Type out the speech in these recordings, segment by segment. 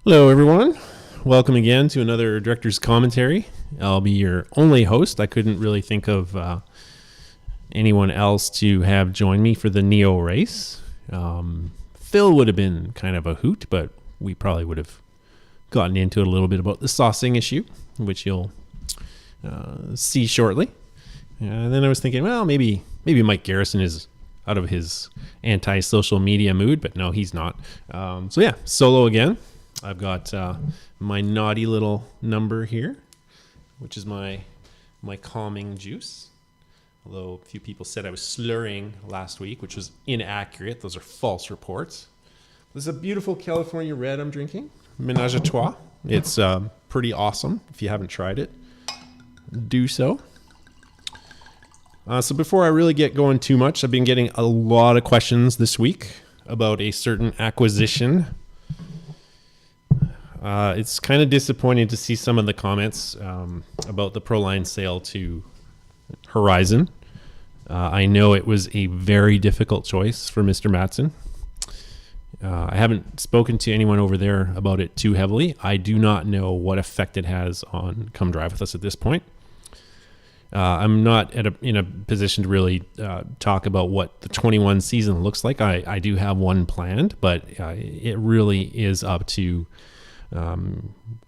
Hello, everyone. Welcome again to another Director's Commentary. I'll be your only host. I couldn't really think of anyone else to have join me for the Neo race. Phil would have been kind of a hoot, but we probably would have gotten into it a little bit about the saucing issue, which you'll see shortly. And then I was thinking, well, maybe Mike Garrison is out of his anti-social media mood, but no, he's not. Solo again. I've got my naughty little number here, which is my calming juice. Although a few people said I was slurring last week, which was inaccurate. Those are false reports. This is a beautiful California red I'm drinking, Ménage à Trois. It's pretty awesome. If you haven't tried it, do so. So before I really get going too much, I've been getting a lot of questions this week about a certain acquisition. It's kind of disappointing to see some of the comments about the Proline sale to Horizon. I know it was a very difficult choice for Mr. Matson. I haven't spoken to anyone over there about it too heavily. I do not know what effect it has on Come Drive With Us at this point. I'm not in a position to really talk about what the 21 season looks like. I do have one planned, but it really is up to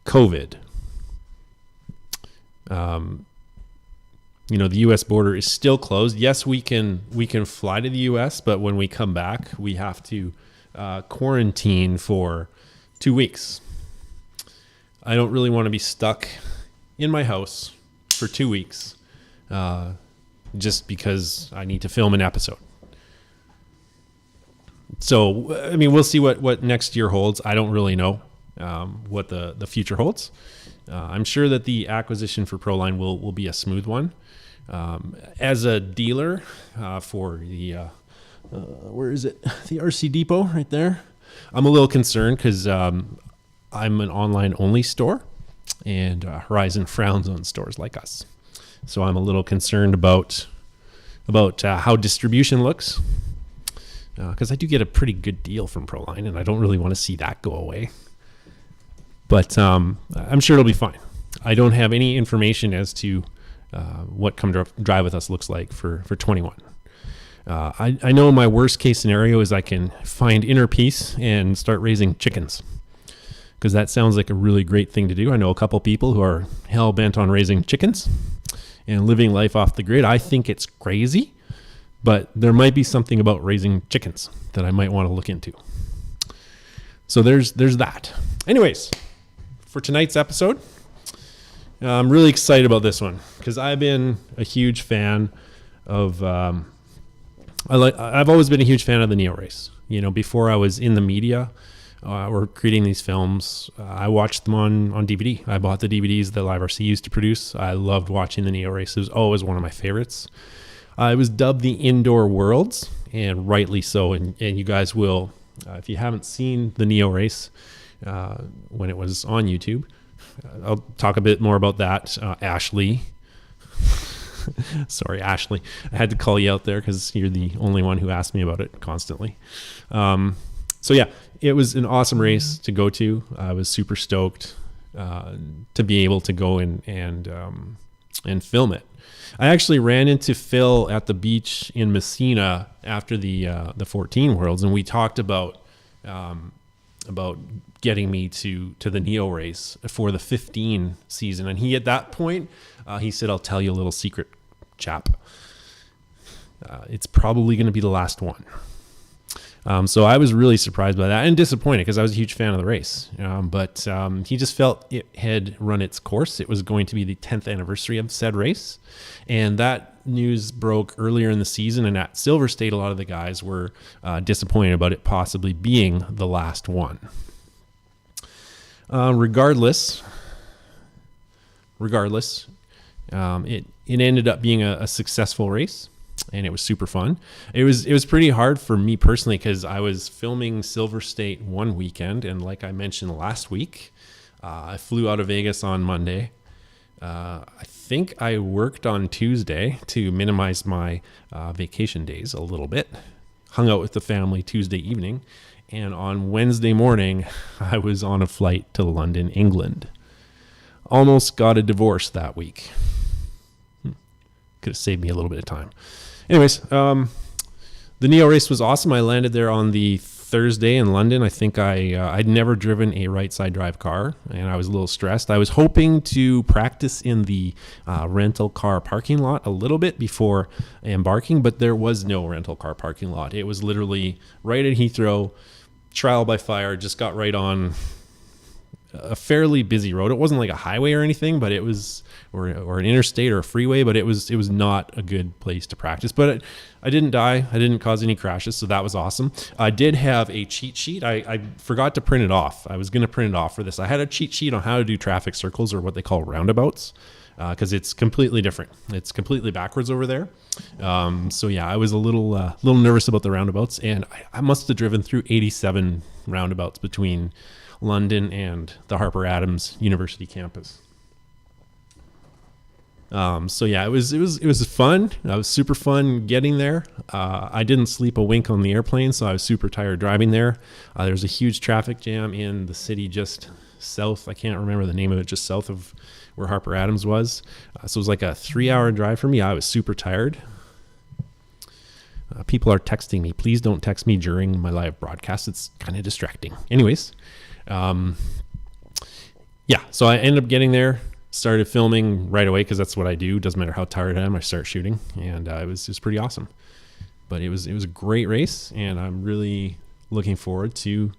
COVID. The U.S. border is still closed. Yes, we can fly to the U.S., but when we come back, we have to quarantine for 2 weeks. I don't really want to be stuck in my house for 2 weeks just because I need to film an episode. So, I mean, we'll see what next year holds. I don't really know what the future holds. I'm sure that the acquisition for Proline will be a smooth one. As a dealer for the where is it? The RC Depot right there. I'm a little concerned because I'm an online only store, and Horizon frowns on stores like us. So I'm a little concerned about how distribution looks, because I do get a pretty good deal from Proline, and I don't really want to see that go away. But I'm sure it'll be fine. I don't have any information as to what Come Drive With Us looks like for 21. I know my worst case scenario is I can find inner peace and start raising chickens, because that sounds like a really great thing to do. I know a couple people who are hell bent on raising chickens and living life off the grid. I think it's crazy, but there might be something about raising chickens that I might want to look into. So there's that. Anyways, for tonight's episode, I'm really excited about this one because I've been a huge fan of. I've always been a huge fan of the Neo race. Before I was in the media or creating these films, I watched them on DVD. I bought the DVDs that Live RC used to produce. I loved watching the Neo race. It was always one of my favorites. It was dubbed the Indoor Worlds, and rightly so. And you guys will, if you haven't seen the Neo race when it was on YouTube, I'll talk a bit more about that. Ashley. Sorry, Ashley. I had to call you out there because you're the only one who asked me about it constantly. It was an awesome race to go to. I was super stoked to be able to go and film it. I actually ran into Phil at the beach in Messina after the 14 Worlds, and we talked about getting me to the Neo race for the 15 season. And he, at that point, he said, "I'll tell you a little secret, chap. It's probably going to be the last one." So I was really surprised by that and disappointed because I was a huge fan of the race. But he just felt it had run its course. It was going to be the 10th anniversary of said race. And that news broke earlier in the season. And at Silver State, a lot of the guys were disappointed about it possibly being the last one. Regardless, it ended up being a successful race, and it was super fun. It was pretty hard for me personally because I was filming Silver State one weekend, and like I mentioned last week, I flew out of Vegas on Monday. I think I worked on Tuesday to minimize my vacation days a little bit. hung out with the family Tuesday evening. And on Wednesday morning, I was on a flight to London, England. Almost got a divorce that week. Could have saved me a little bit of time. Anyways, the Neo race was awesome. I landed there on the Thursday in London. I think I'd never driven a right side drive car, and I was a little stressed. I was hoping to practice in the rental car parking lot a little bit before embarking, but there was no rental car parking lot. It was literally right at Heathrow, trial by fire. Just got right on a fairly busy road. It wasn't like a highway or anything, but it was, or an interstate or a freeway, but it was not a good place to practice. But I didn't die. I didn't cause any crashes, so that was awesome. I did have a cheat sheet. I forgot to print it off. I was going to print it off for this. I had a cheat sheet on how to do traffic circles, or what they call roundabouts, because it's completely different. It's completely backwards over there. So yeah, I was a little nervous about the roundabouts, and I must have driven through 87 roundabouts between London and the Harper Adams University campus. So yeah, it was fun. It was super fun getting there. I didn't sleep a wink on the airplane, so I was super tired driving there. There was a huge traffic jam in the city just south. I can't remember the name of it, just south of where Harper Adams was. So it was like a 3-hour drive for me. I was super tired. People are texting me. Please don't text me during my live broadcast. It's kind of distracting. Anyways, yeah, so I ended up getting there, started filming right away, because that's what I do. Doesn't matter how tired I am, I start shooting, and it was pretty awesome. But it was a great race, and I'm really looking forward to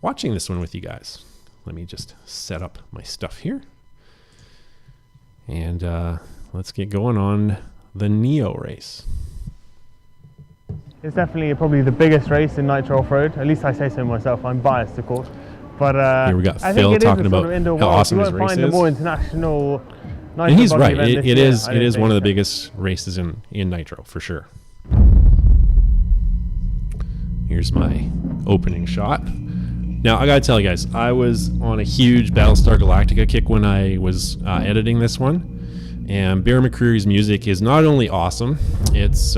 watching this one with you guys. Let me just set up my stuff here, and let's get going on the Neo race. It's definitely probably the biggest race in Nitro Off-Road. At least I say so myself. I'm biased, of course. But here we got Phil talking about how awesome his race is. You won't find a more international Nitro. And he's right. It is one of the biggest races in Nitro, for sure. Here's my opening shot. Now, I gotta tell you guys, I was on a huge Battlestar Galactica kick when I was editing this one. And Bear McCreary's music is not only awesome, it's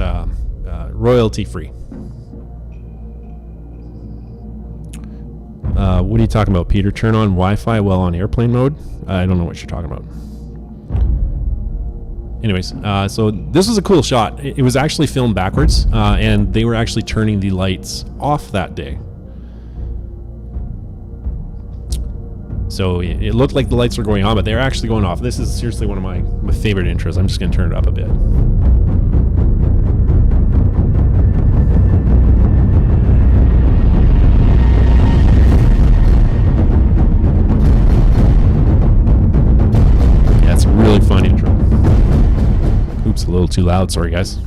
royalty free. What are you talking about, Peter? Turn on Wi-Fi while on airplane mode? I don't know what you're talking about. Anyways, so this was a cool shot. It was actually filmed backwards, and they were actually turning the lights off that day. So it looked like the lights were going on, but they're actually going off. This is seriously one of my favorite intros. I'm just going to turn it up a bit. Really fun intro. Oops, a little too loud. Sorry, guys.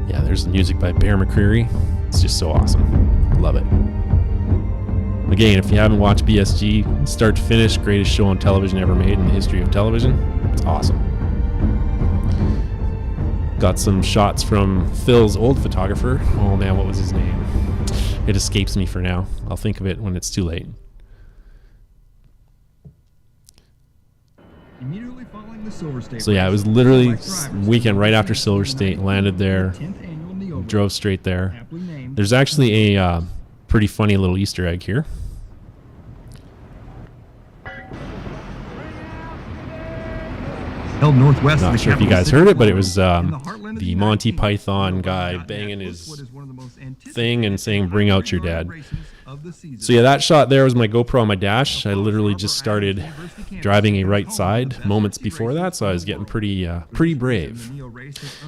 Yeah, there's the music by Bear McCreary. It's just so awesome. Love it. Again, if you haven't watched BSG, start to finish, greatest show on television ever made in the history of television. It's awesome. Got some shots from Phil's old photographer. Oh man, what was his name? It escapes me for now. I'll think of it when it's too late. Immediately following the Silver State. So yeah, it was literally weekend right after Silver State. Landed there, drove straight there. There's actually a pretty funny little Easter egg here. Held northwest. Not sure if you guys heard it, but it was the Monty Python guy banging his thing and saying, "Bring out your dad." So yeah, that shot there was my GoPro on my dash. I literally just started driving a right side moments before that, so I was getting pretty brave.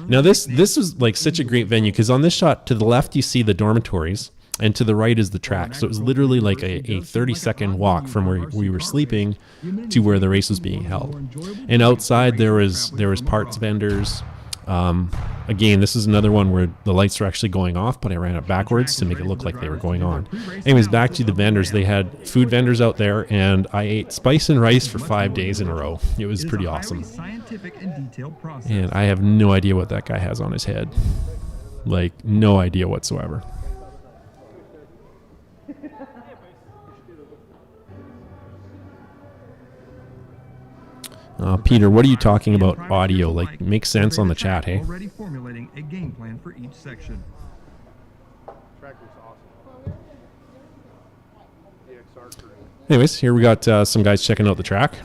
Now this was like such a great venue, because on this shot to the left you see the dormitories, and to the right is the track. So it was literally like a 30-second walk from where we were sleeping to where the race was being held. And outside there was parts vendors. Again, this is another one where the lights were actually going off, but I ran it backwards to make it look like they were going on. Anyways, back to the vendors. They had food vendors out there, and I ate spice and rice for 5 days in a row. It was pretty awesome. And I have no idea what that guy has on his head. Like, no idea whatsoever. Peter, what are you talking about audio? Like, makes sense on the chat, hey? Already formulating a game plan for each section. Anyways, here we got some guys checking out the track.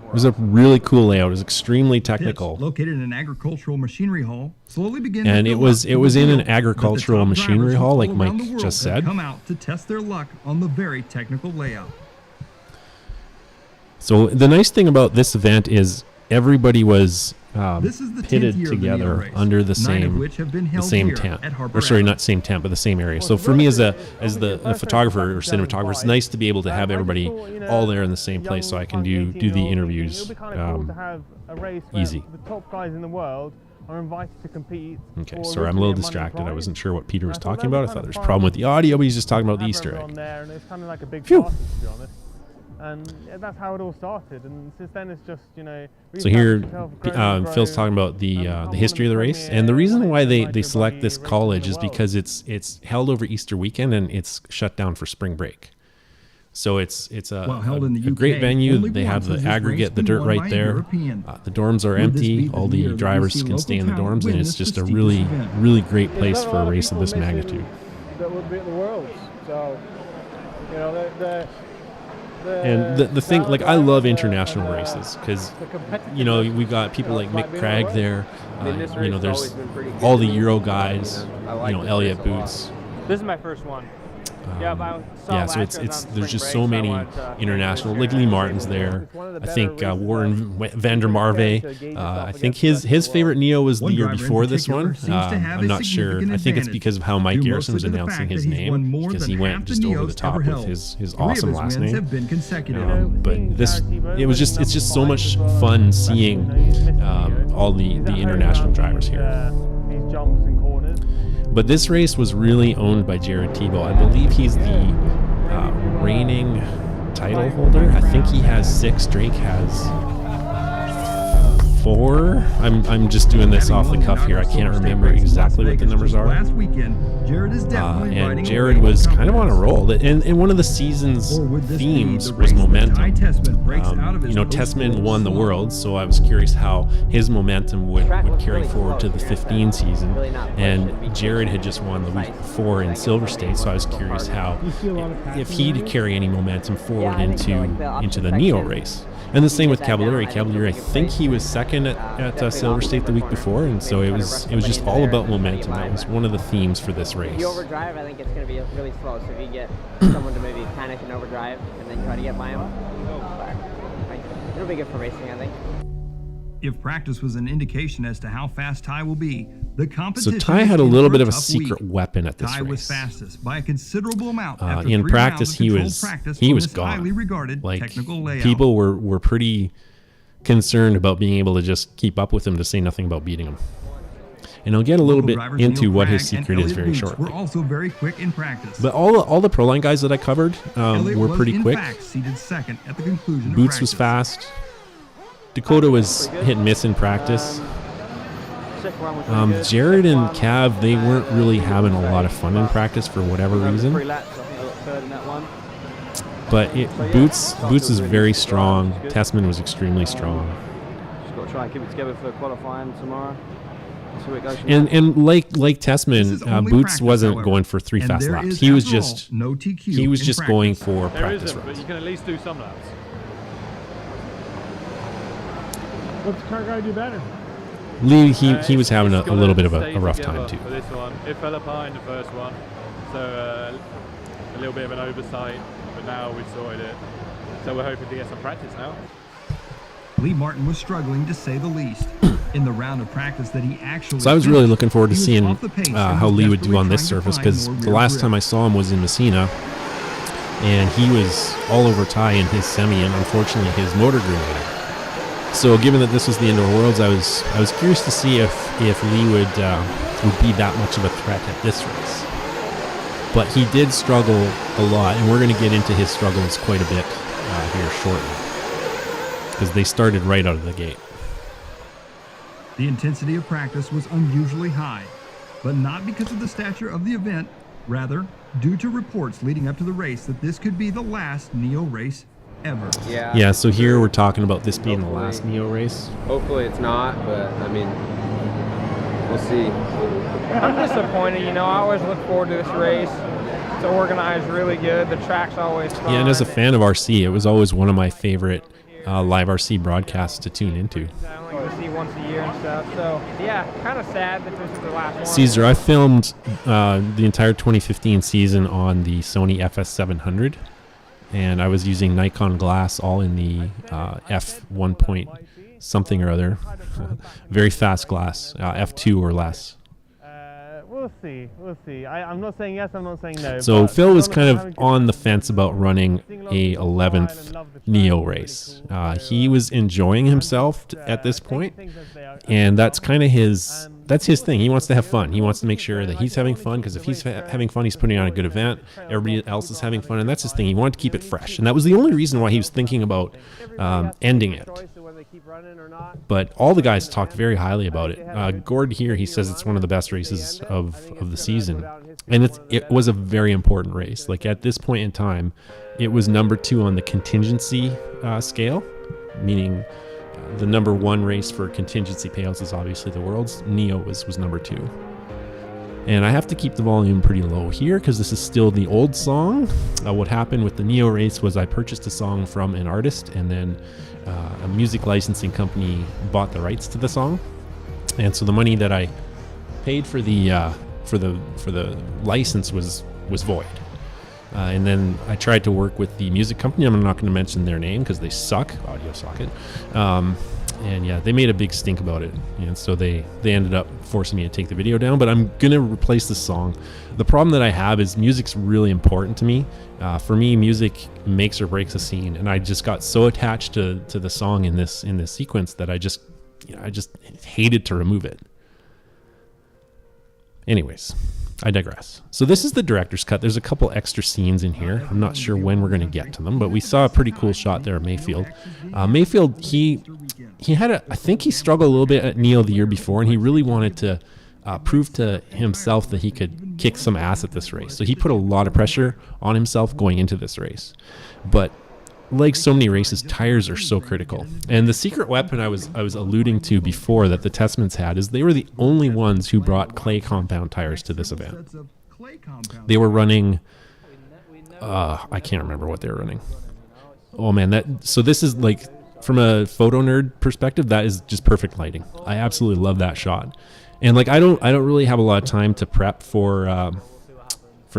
It was a really cool layout. It was extremely technical. Pits, located in an agricultural machinery hall, slowly began And to it fill was up it with was the in an wheel. agricultural But the top machinery drivers hall, from like all around Mike the world just had said. come out to test their luck on the very technical layout. So the nice thing about this event is everybody was This is the 10th pitted year of the Neo together race, under the 9 of same which have been the held same here tent, at Harper or sorry, Avenue. not same tent, but the same area. So for me as the photographer or cinematographer, it's nice to be able to have everybody all there in the same place, so I can do the interviews easy. The top guys in the world are invited to compete. Okay, sorry, I'm a little distracted. I wasn't sure what Peter was talking about. I thought there was a problem with the audio, but he's just talking about the Easter egg. And it's kind of like a big Phew. party, to be honest. And that's how it all started. And since then, it's just, you know. So here, Phil's talking about the history of the race, and the reason why they select this college is because it's held over Easter weekend and it's shut down for spring break. So it's While held in the a great UK, venue. only They have once has the this aggregate, race the been dirt won right by a there. European. The dorms are Would this be empty. the All the year that we drivers see can local stay in the talent dorms, win and it's this just a prestigious event? really great place for a race of this magnitude. That would be at the Worlds. So, you know, And the thing, like, I love international races because, you know, we've got people like Mick Cragg there. You know, there's all the Euro guys. You know, Elliott Boots. This is my first one. So it's there's just so many international. Like Lee Martin's there. I think Warren van der Marve. I think his favorite Neo was the year before this one. I'm not sure. I think it's because of how Mike Garrison was announcing his name, because he went just over the top with his awesome last name. But this, it's just so much fun seeing all the international drivers here. These jumps and corners. But this race was really owned by Jared Tebow. I believe he's the reigning title holder. I think he has 6. Drake has 4. I'm just doing this off the cuff here. I can't remember exactly what the numbers are. Last weekend, Jared is definitely And riding Jared away was from kind of on a confidence. roll. And one of the season's Or would this be themes the was race that momentum. Ty Tessman breaks out of his You know, post Tessman roll won the slump? world, so I was curious how his momentum would carry forward to the 15 season. And Jared had just won the week before in Silver State, so I was curious how if he'd carry any momentum forward into the Neo race. And the same with Cavalieri. Cavalieri, I think he was second at Silver State the week before, and so it was just all about momentum. That was one of the themes for this race. If you overdrive, I think it's going to be really slow. So if you get someone to maybe panic and overdrive and then try to get by him, it'll be good for racing, I think. If practice was an indication as to how fast Ty will be, the competition So Ty had a was little in bit for of a tough secret week. weapon at this Ty was race. fastest by a considerable amount after In 3 practice, rounds of he controlled was practice he on was this gone. highly regarded Like, technical layout. people were pretty concerned about being able to just keep up with him, to say nothing about beating him. And I'll get a little Local bit drivers into Neil what his Cragg and secret is Elliott very Boots shortly. were also very quick in practice. But all the Proline guys that I covered Elliott were was pretty in quick. fact seated second at the conclusion Boots of was practice. fast. Dakota was hit and miss in practice. Jared and Cav, they weren't really having a lot of fun in practice for whatever reason. But Boots is very strong. Tessman was extremely strong. Just got to try and keep it together for qualifying tomorrow. See where it goes from And like This is Tessman, only Boots practice, wasn't however. going for 3 And fast there laps. is, He was after all, just no TQ he was in just practice. going for There practice isn't, but runs. you can at least do some laps. What's the car guy do better? Lee, he was having It's a gotta little bit of stay a rough together time too. For this one, it fell apart in the first one, so a little bit of an oversight, but now we've sorted it. So we're hoping to get some practice now. Lee Martin was struggling to say the least. In the round of practice that he actually So I was really finished, looking forward to he was seeing off the pace and how was Lee would do desperately on this trying to surface, find because more the rear last grip. time I saw him was in Messina, and he was all over Ty in his semi, and unfortunately his motor grew later. So given that this was the Indoor Worlds, I was curious to see if Lee would be that much of a threat at this race. But he did struggle a lot, and we're going to get into his struggles quite a bit here shortly, because they started right out of the gate. The intensity of practice was unusually high, but not because of the stature of the event, rather due to reports leading up to the race that this could be the last Neo race ever. Yeah, so here we're talking about this being the last Neo race. Hopefully it's not, but I mean, we'll see. I'm disappointed, you know. I always look forward to this race. It's organized really good. The track's always fun. Yeah, and as a fan of RC, it was always one of my favorite live RC broadcasts to tune into. I only go to see once a year and stuff. So, yeah, kind of sad that this is the last one. Caesar, I filmed the entire 2015 season on the Sony FS700, and I was using Nikon glass all in the f1 point something or other. Very fast glass, f2 or less. We'll see. We'll see. I'm not saying yes. I'm not saying no. So but Phil was kind of on the fence about running a 11th Neo race. He was enjoying himself at this point, and that's kind of his thing. He wants to have fun. He wants to make sure that he's having fun, because if he's having fun, he's putting on a good event. Everybody else is having fun, and that's his thing. He wanted to keep it fresh, and that was the only reason why he was thinking about ending it. But all the guys talked very highly about it. Gord here, he says it's one of the best races of the season, and it was a very important race. Like, at this point in time, it was number 2 on the contingency scale, meaning the number 1 race for contingency payouts is obviously the Worlds. Neo was number 2. And I have to keep the volume pretty low here because this is still the old song. What happened with the Neo race was I purchased a song from an artist, and then a music licensing company bought the rights to the song. And so the money that I paid for the license was void. And then I tried to work with the music company. I'm not going to mention their name because they suck, Audio Socket. And yeah, they made a big stink about it. And so they ended up forcing me to take the video down, but I'm going to replace the song. The problem that I have is music's really important to me. For me, music makes or breaks a scene. And I just got so attached to the song in this sequence that I just hated to remove it. Anyways, I digress. So this is the director's cut. There's a couple extra scenes in here. I'm not sure when we're going to get to them, but we saw a pretty cool shot there of Mayfield. Mayfield, he had I think he struggled a little bit at Neo the year before, and he really wanted to prove to himself that he could kick some ass at this race. So he put a lot of pressure on himself going into this race. But like so many races, tires are so critical. And the secret weapon I was alluding to before that the Testments had is they were the only ones who brought clay compound tires to this event. They were running, I can't remember what they were running. Oh man, so this is like, from a photo nerd perspective, that is just perfect lighting. I absolutely love that shot. And like, I don't really have a lot of time to prep for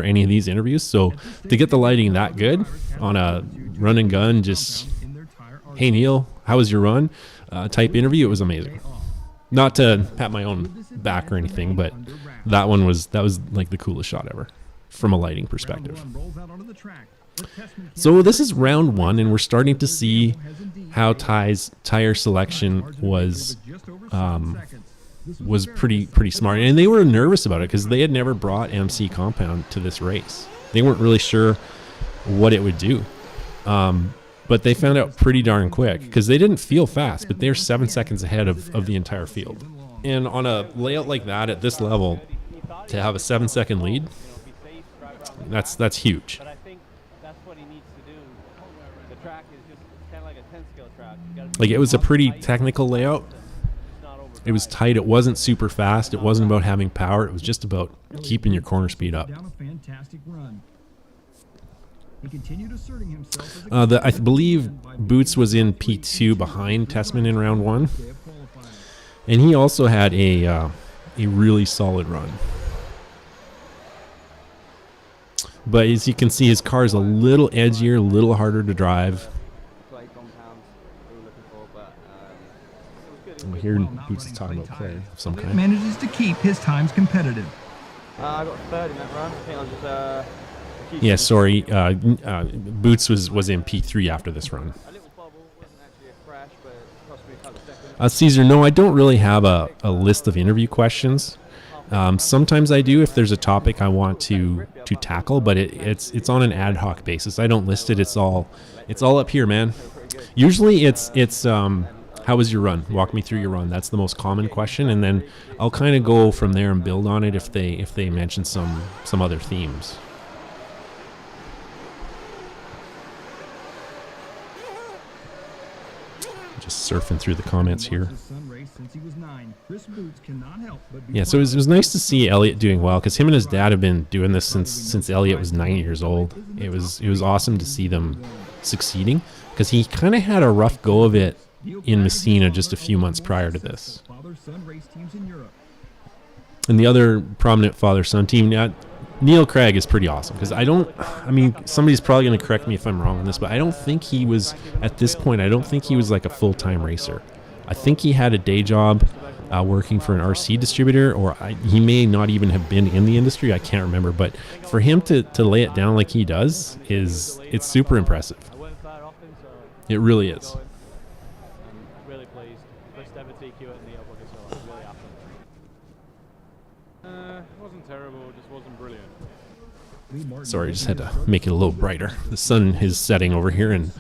any of these interviews, so to get the lighting that good on a run and gun, just hey Neil, how was your run type interview, it was amazing. Not to pat my own back or anything, but that was like the coolest shot ever from a lighting perspective. So this is round 1, and we're starting to see how Ty's tire selection was pretty smart, and they were nervous about it because they had never brought MC compound to this race. They weren't really sure what it would do, but they found out pretty darn quick because they didn't feel fast, but they're 7 seconds ahead of the entire field. And on a layout like that at this level, to have a 7-second lead, that's huge. Like, it was a pretty technical layout. It was tight. It wasn't super fast. It wasn't about having power. It was just about keeping your corner speed up. I believe Boots was in P2 behind Tessman in round 1. And he also had a really solid run. But as you can see, his car is a little edgier, a little harder to drive. Here, Boots is talking about clay of some kind. Manages to keep his times competitive. I got third in that run. I think I was yeah, sorry. Boots was in P3 after this run. a little bubble. Wasn't actually a crash, but it cost me a couple of seconds. Caesar, no, I don't really have a list of interview questions. Sometimes I do if there's a topic I want to tackle, but it's on an ad hoc basis. I don't list it. It's all up here, man. Usually it's how was your run? Walk me through your run. That's the most common question, and then I'll kind of go from there and build on it if they mention some other themes. Just surfing through the comments here. His son raced since he was 9. Chris Boots cannot help but be Yeah, so it was nice to see Elliot doing well, because him and his dad have been doing this since Elliot was 9 years old. It was awesome to see them succeeding, because he kind of had a rough go of it in Messina just a few months prior to this. father-son race teams in Europe. And the other prominent father-son team, Neil Craig, is pretty awesome, because somebody's probably going to correct me if I'm wrong on this, but I don't think he was, at this point, I don't think he was like a full-time racer. I think he had a day job working for an RC distributor, or he may not even have been in the industry. I can't remember, but for him to lay it down like he does, it's super impressive. It really is. I'm really pleased. First ever TQ at Neo Buggy, so I'm really happy. It wasn't terrible, it just wasn't brilliant. Sorry, I just had to make it a little brighter. The sun is setting over here in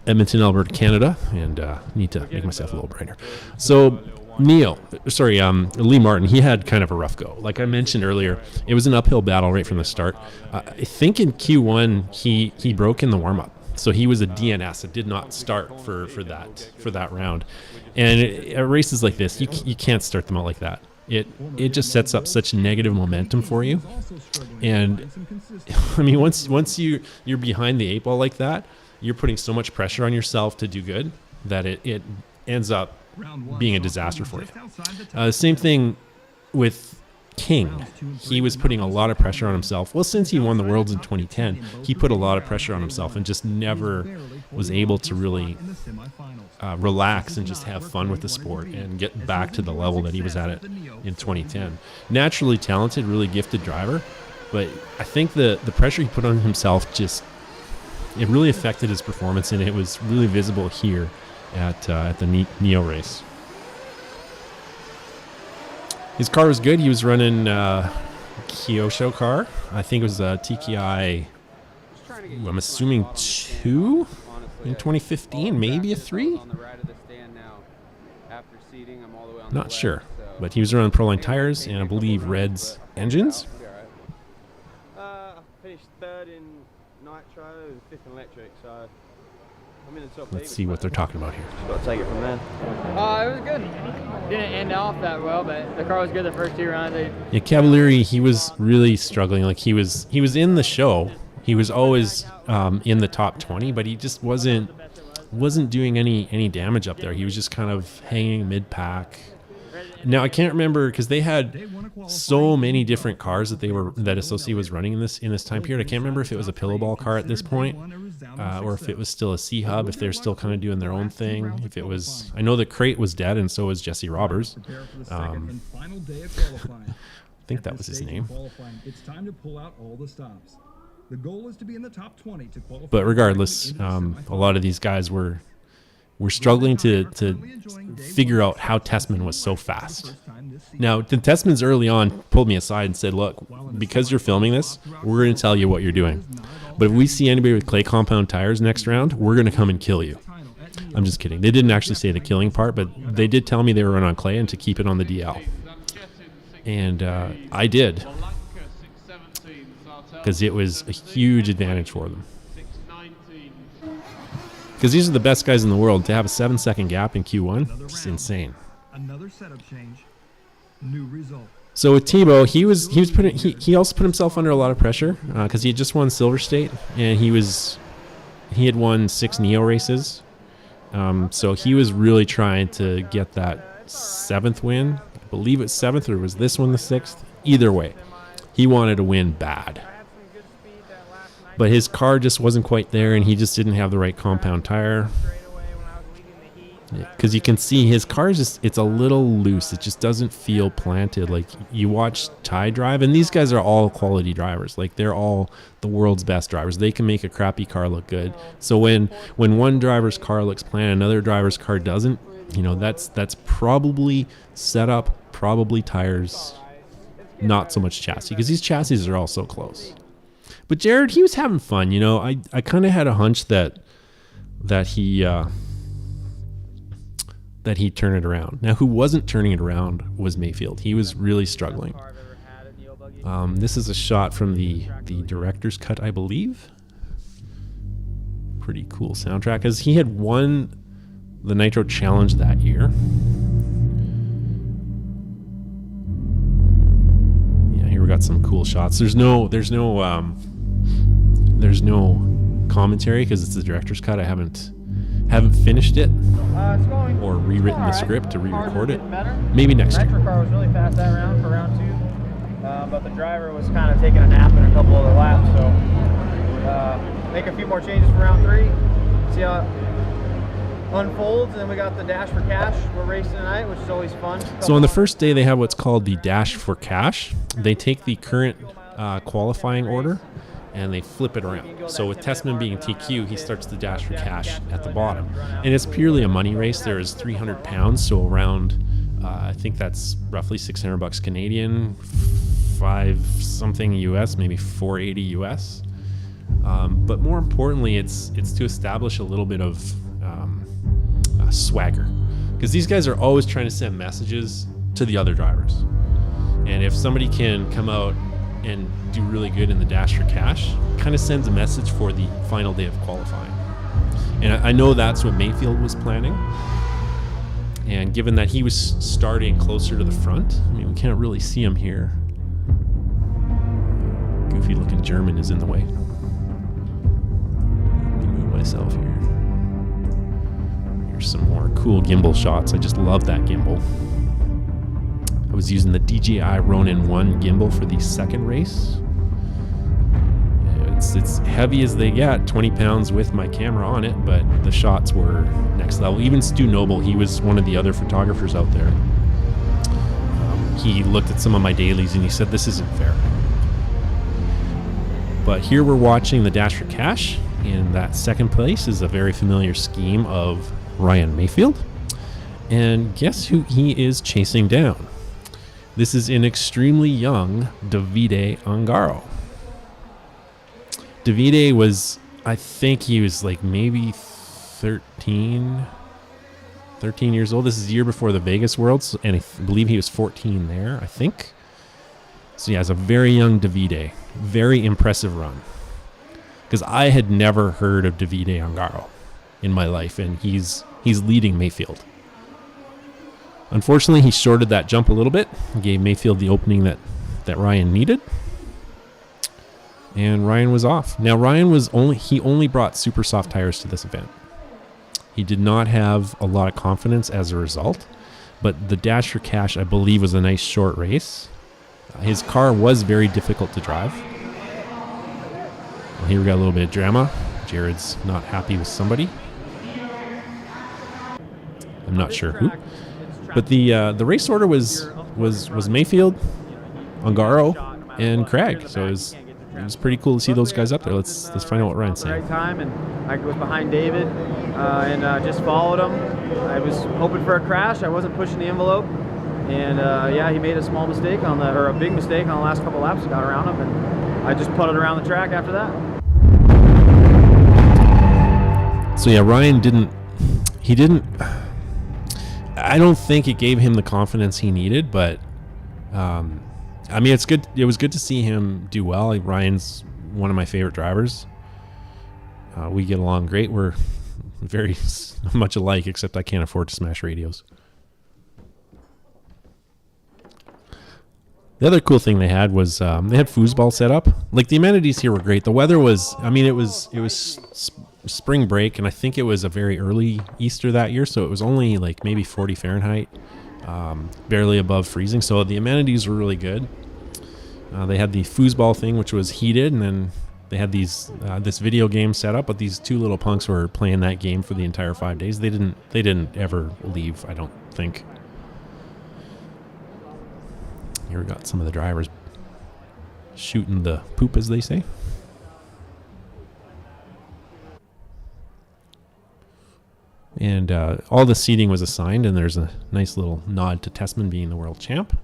Edmonton, Alberta, Canada, and need to make myself a little brighter. So Lee Martin, he had kind of a rough go. Like I mentioned earlier, it was an uphill battle right from the start. I think in Q1 he broke in the warm-up, so he was a DNS. It did not start for that round. And at races like this, you can't start them out like that. It just sets up such negative momentum for you. And I mean, once you're behind the 8 ball like that, you're putting so much pressure on yourself to do good that it ends up being a disaster for you. Same thing with King. He was putting a lot of pressure on himself. Well, since he won the Worlds in 2010, he put a lot of pressure on himself and just never was able to really relax and just have fun with the sport and get back to the level that he was at it in 2010. Naturally talented, really gifted driver, but I think the pressure he put on himself it really affected his performance, and it was really visible here at the Neo race. His car was good. He was running Kyosho car. I think it was a TKI, I'm assuming 2 in 2015, maybe a 3? Not sure. But he was running Proline tires and I believe Red's engines. I finished 3rd in Nitro and 5th in Electric, so I'm in the top. Let's see what they're talking about here. Just got to take it from there. It was good. Didn't end off that well, but the car was good the first 2 rounds. Yeah, Cavalieri, he was really struggling. Like he was in the show. He was always in the top 20, but he just wasn't doing any damage up there. He was just kind of hanging mid-pack. Now I can't remember, because they had so many different cars that Associate was running in this time period. I can't remember if it was a pillowball car at this point, or if it was still a C hub. If they're still kind of doing their own thing. If it was, I know that Crate was dead, and so was Jesse Robbers. I think that was his name. It's time to pull out all the stops. The goal is to be in the top 20 to qualify. But regardless, a lot of these guys were struggling to figure out how Tessman was so fast. Now, the Tessmans early on pulled me aside and said, look, because you're filming this, we're going to tell you what you're doing. But if we see anybody with clay compound tires next round, we're going to come and kill you. I'm just kidding. They didn't actually say the killing part, but they did tell me they were running on clay and to keep it on the DL. And I did, because it was a huge advantage for them. Because these are the best guys in the world. To have a 7-second gap in Q1, it's insane. Another setup change. New result. So with Tebow, he also put himself under a lot of pressure because he had just won Silver State, and he had won 6 Neo races. So he was really trying to get that 7th win. I believe it's 7th, or was this one the 6th? Either way, he wanted to win bad. But his car just wasn't quite there, and he just didn't have the right compound tire. Because you can see his car it's a little loose. It just doesn't feel planted. Like you watch Ty drive, and these guys are all quality drivers. Like they're all the world's best drivers. They can make a crappy car look good. So when one driver's car looks planted, another driver's car doesn't, that's probably setup, probably tires, not so much chassis, because these chassis are all so close. But Jared, he was having fun. I kind of had a hunch that he turned it around. Now, who wasn't turning it around was Mayfield. He was really struggling. This is a shot from the director's cut, I believe. Pretty cool soundtrack, as he had won the Nitro Challenge that year. Yeah, here we got some cool shots. There's no commentary because it's the director's cut. I haven't finished it or rewritten the script to re-record it. Maybe next year. Nitro car was really fast that round for round 2, but the driver was kind of taking a nap in a couple of the laps, so make a few more changes for round 3, see how it unfolds, and then we got the Dash for Cash we're racing tonight, which is always fun. So on the first day they have what's called the Dash for Cash. They take the current qualifying order and they flip it around. So with Tessman being TQ, he starts the Dash for Cash at the bottom. And it's purely a money race. There is 300 pounds, so around, I think that's roughly $600 Canadian, 5 something US, maybe 480 US. But more importantly, it's to establish a little bit of swagger. Because these guys are always trying to send messages to the other drivers. And if somebody can come out and do really good in the Dash for Cash, kind of sends a message for the final day of qualifying. And I know that's what Mayfield was planning. And given that he was starting closer to the front, I mean, we can't really see him here. Goofy looking German is in the way. Let me move myself here. Here's some more cool gimbal shots. I just love that gimbal. I was using the DJI Ronin 1 gimbal for the second race. It's heavy as they get, 20 pounds with my camera on it, but the shots were next level. Even Stu Noble, he was one of the other photographers out there. He looked at some of my dailies and he said, this isn't fair. But here we're watching the Dash for Cash, and that second place is a very familiar scheme of Ryan Mayfield. And guess who he is chasing down? This is an extremely young Davide Ongaro. Davide was, I think he was like maybe 13 years old. This is the year before the Vegas Worlds, and I believe he was 14 there, I think. So yeah, it's a very young Davide. Very impressive run. Because I had never heard of Davide Ongaro in my life, and he's leading Mayfield. Unfortunately, he shorted that jump a little bit, gave Mayfield the opening that Ryan needed, and Ryan was off. Now, Ryan only brought super soft tires to this event. He did not have a lot of confidence as a result, but the Dash for Cash, I believe, was a nice short race. His car was very difficult to drive. Well, here we got a little bit of drama. Jared's not happy with somebody. I'm not sure who. But the race order was Mayfield, Ongaro, and Craig. So it was pretty cool to see those guys up there. Let's find out what Ryan's saying. Right time, and I was behind David and just followed him. I was hoping for a crash. I wasn't pushing the envelope, and yeah, he made a small mistake or a big mistake on the last couple laps. Got around him, and I just putted around the track after that. So yeah, Ryan didn't. I don't think it gave him the confidence he needed, but I mean, it's good. It was good to see him do well. Like, Ryan's one of my favorite drivers. We get along great. We're very much alike, except I can't afford to smash radios. The other cool thing they had was they had foosball set up. Like, the amenities here were great. The weather was, I mean, it was spring break, and I think it was a very early Easter that year, so it was only like maybe 40 Fahrenheit, barely above freezing. So the amenities were really good. They had the foosball thing, which was heated, and then they had these this video game set up. But these two little punks were playing that game for the entire 5 days. They didn't ever leave, I don't think. Here we got some of the drivers shooting the poop, as they say. And all the seating was assigned, and there's a nice little nod to Tessman being the world champ.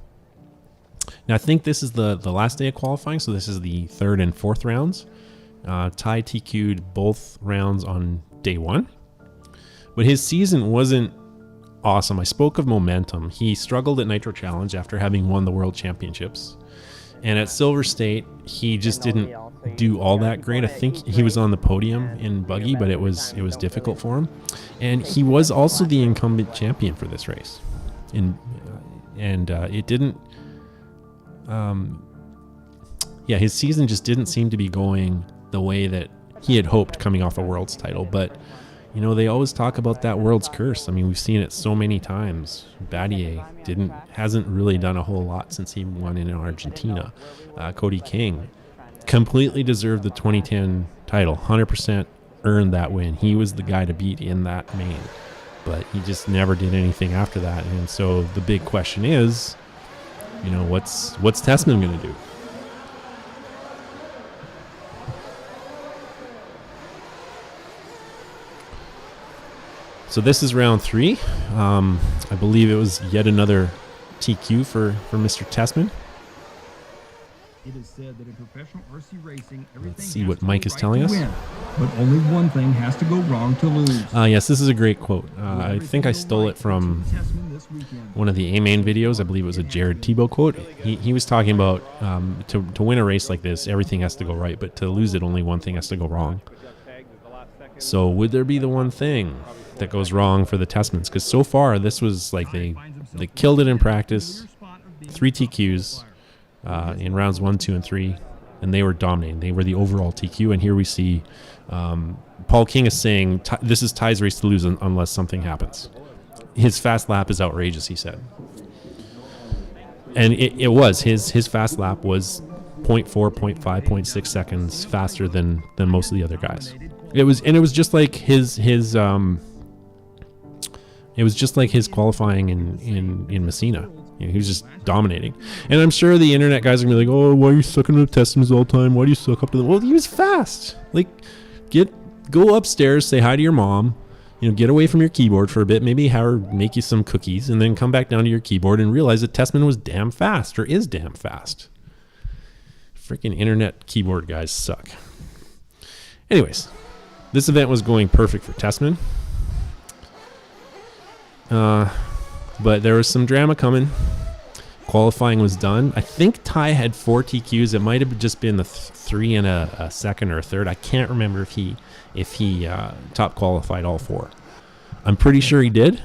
Now, I think this is the last day of qualifying, so this is the third and fourth rounds. Ty TQ'd both rounds on day one. But his season wasn't awesome. I spoke of momentum. He struggled at Nitro Challenge after having won the World Championships. And at Silver State, he just didn't do all that great. I think he was on the podium in buggy, but it was difficult for him. And he was also the incumbent champion for this race. It didn't. His season just didn't seem to be going the way that he had hoped coming off a World's title. But you know, they always talk about that World's curse. I mean, we've seen it so many times. Battier hasn't really done a whole lot since he won in Argentina. Cody King completely deserved the 2010 title. 100% earned that win. He was the guy to beat in that main, but he just never did anything after that. And so the big question is, you know, what's Tessmann going to do? So this is round 3. I believe it was yet another TQ for Mr. Tessmann. It is said that in professional RC racing, Let's see what Mike is telling us. Win, but only one thing has to go wrong to lose. Yes, this is a great quote. I think I stole it from one of the A-Main videos. I believe it was a Jared Tebow quote. He was talking about to win a race like this, everything has to go right, but to lose it, only one thing has to go wrong. So would there be the one thing that goes wrong for the Tessmanns? Because so far, this was like they killed it in practice. 3 TQs in rounds 1, 2, and 3, and they were dominating. They were the overall TQ, and here we see Paul King is saying this is Ty's race to lose unless something happens. His fast lap is outrageous, he said. And it was. His fast lap was 0.4, 0.5, 0.6 seconds faster than most of the other guys. It was just like his qualifying in Messina. You know, he was just dominating. And I'm sure the internet guys are going to be like, oh, why are you sucking to the Tessmanns all the time? Why do you suck up to them? Well, he was fast. Like, go upstairs, say hi to your mom, you know, get away from your keyboard for a bit, maybe have her make you some cookies, and then come back down to your keyboard and realize that Tessmann was damn fast, or is damn fast. Freaking internet keyboard guys suck. Anyways, this event was going perfect for Tessmann. But there was some drama coming. Qualifying was done. I think Ty had 4 TQs. It might have just been the 3 and a second or a third. I can't remember if he top qualified all 4. I'm pretty sure he did.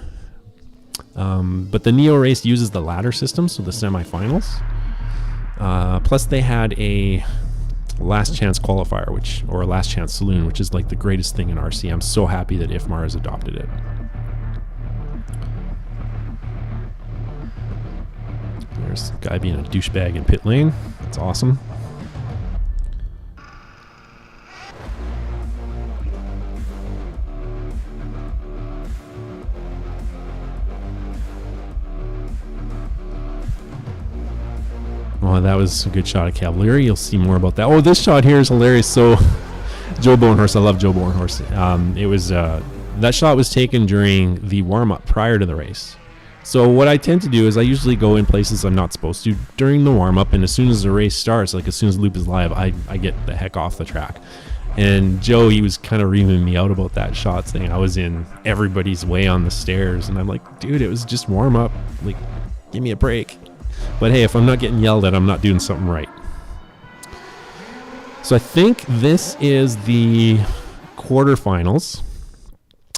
But the Neo race uses the ladder system, so the semifinals. Plus they had a last chance qualifier, or a last chance saloon, which is like the greatest thing in RC. I'm so happy that IFMAR has adopted it. There's a guy being a douchebag in pit lane. That's awesome. Oh, that was a good shot of Cavalieri. You'll see more about that. Oh, this shot here is hilarious. So, Joe Bonehorse. I love Joe Bonehorse. It was that shot was taken during the warm-up prior to the race. So what I tend to do is I usually go in places I'm not supposed to during the warm-up, and as soon as the race starts, like as soon as the loop is live, I get the heck off the track. And Joe, he was kind of reaming me out about that shot, saying I was in everybody's way on the stairs, and I'm like, dude, it was just warm-up. Like, give me a break. But hey, if I'm not getting yelled at, I'm not doing something right. So I think this is the quarterfinals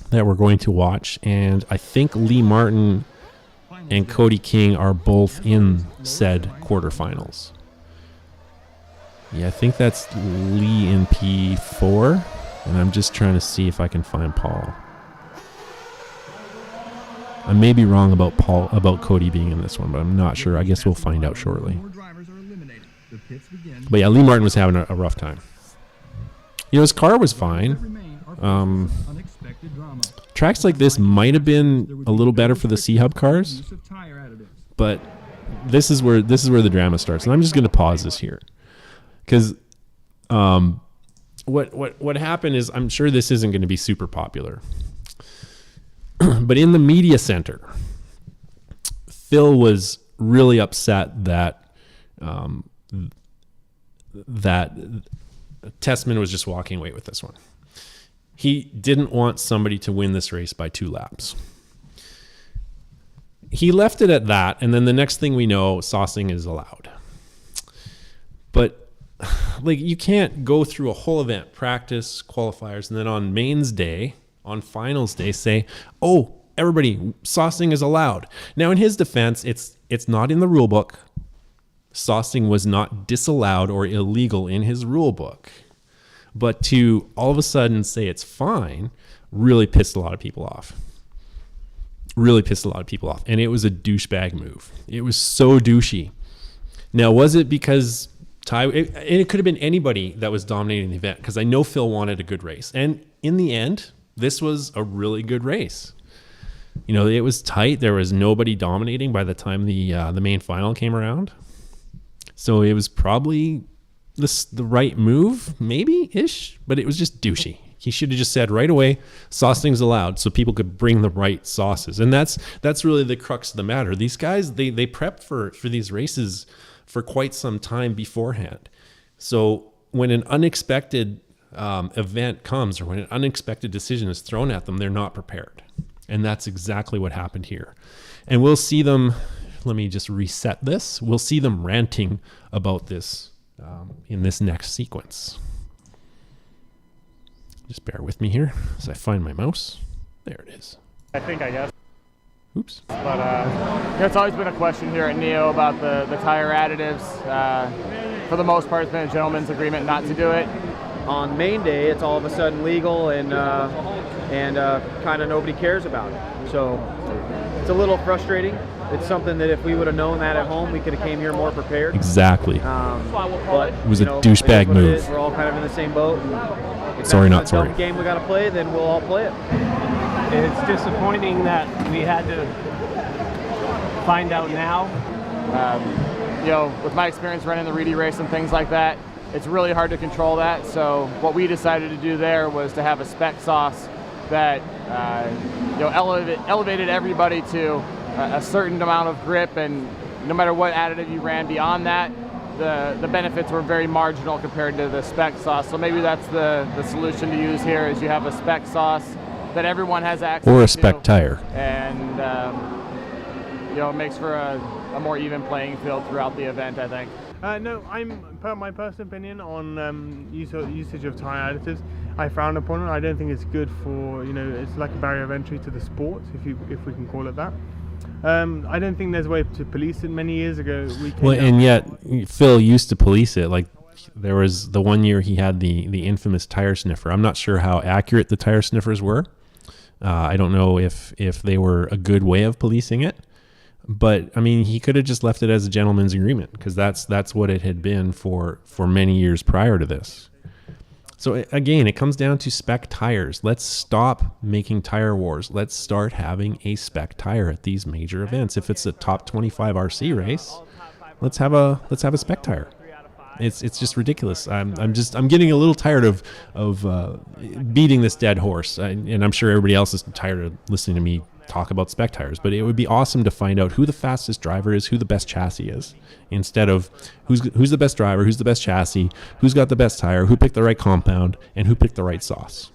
that we're going to watch, and I think Lee Martin and Cody King are both in said quarterfinals. Yeah, I think that's Lee in P4, and I'm just trying to see if I can find Paul. I may be wrong about Cody being in this one, but I'm not sure. I guess we'll find out shortly. But yeah, Lee Martin was having a rough time. You know, his car was fine. Tracks like this might have been a little better for the C-Hub cars, but this is where the drama starts. And I'm just going to pause this here, because what happened is, I'm sure this isn't going to be super popular, but in the media center, Phil was really upset that Tessmann was just walking away with this one. He didn't want somebody to win this race by 2 laps. He left it at that, and then the next thing we know, saucing is allowed. But like you can't go through a whole event, practice, qualifiers, and then on mains day, on finals day, say, oh, everybody, saucing is allowed. Now, in his defense, it's not in the rule book. Saucing was not disallowed or illegal in his rule book. But to all of a sudden say it's fine really pissed a lot of people off. Really pissed a lot of people off. And it was a douchebag move. It was so douchey. Now, was it because it could have been anybody that was dominating the event, because I know Phil wanted a good race. And in the end, this was a really good race. You know, it was tight. There was nobody dominating by the time the main final came around. So it was probably the right move, maybe-ish, but it was just douchey. He should have just said right away, saucing's allowed, so people could bring the right sauces. And that's really the crux of the matter. These guys, they prep for these races for quite some time beforehand. So when an unexpected event comes, or when an unexpected decision is thrown at them, they're not prepared. And that's exactly what happened here. And we'll see them, let me just reset this. We'll see them ranting about this in this next sequence. Just bear with me here as I find my mouse. There it is. I guess. Oops. But it's always been a question here at NEO about the tire additives. For the most part, it's been a gentleman's agreement not to do it. On main day, it's all of a sudden legal and kind of nobody cares about it. So it's a little frustrating. It's something that if we would have known that at home, we could have came here more prepared. Exactly. But it was a douchebag move. We're all kind of in the same boat. If Sorry, that's not a sorry. dumb game we got to play, then we'll all play it. It's disappointing that we had to find out now. You know, with my experience running the Reedy race and things like that, it's really hard to control that. So what we decided to do there was to have a spec sauce that elevated everybody to a certain amount of grip, and no matter what additive you ran beyond that, the benefits were very marginal compared to the spec sauce. So maybe that's the solution to use here, is you have a spec sauce that everyone has access to. Or a spec tire. And it makes for a more even playing field throughout the event, I think. No, my personal opinion on usage of tire additives, I frown upon it. I don't think it's good for, it's like a barrier of entry to the sport, if we can call it that. I don't think there's a way to police it. Many years ago, and yet Phil used to police it. Like, there was the one year he had the infamous tire sniffer. I'm not sure how accurate the tire sniffers were. I don't know if they were a good way of policing it. But I mean, he could have just left it as a gentleman's agreement, because that's what it had been for many years prior to this. So again, it comes down to spec tires. Let's stop making tire wars. Let's start having a spec tire at these major events. If it's a top 25 RC race, let's have a spec tire. It's just ridiculous. I'm getting a little tired of beating this dead horse, and I'm sure everybody else is tired of listening to me talk about spec tires. But it would be awesome to find out who the fastest driver is, who the best chassis is, instead of who's the best driver, who's the best chassis, who's got the best tire, who picked the right compound, and who picked the right sauce.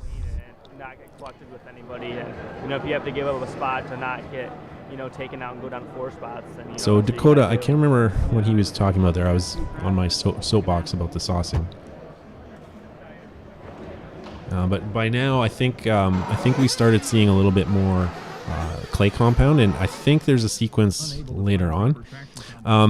Not get collected with anybody, and if you have to give up a spot to not get taken out and go down 4 spots. Then, so Dakota, I can't remember what he was talking about there. I was on my soapbox about the saucing. But by now, I think we started seeing a little bit more clay compound, and I think there's a sequence later on.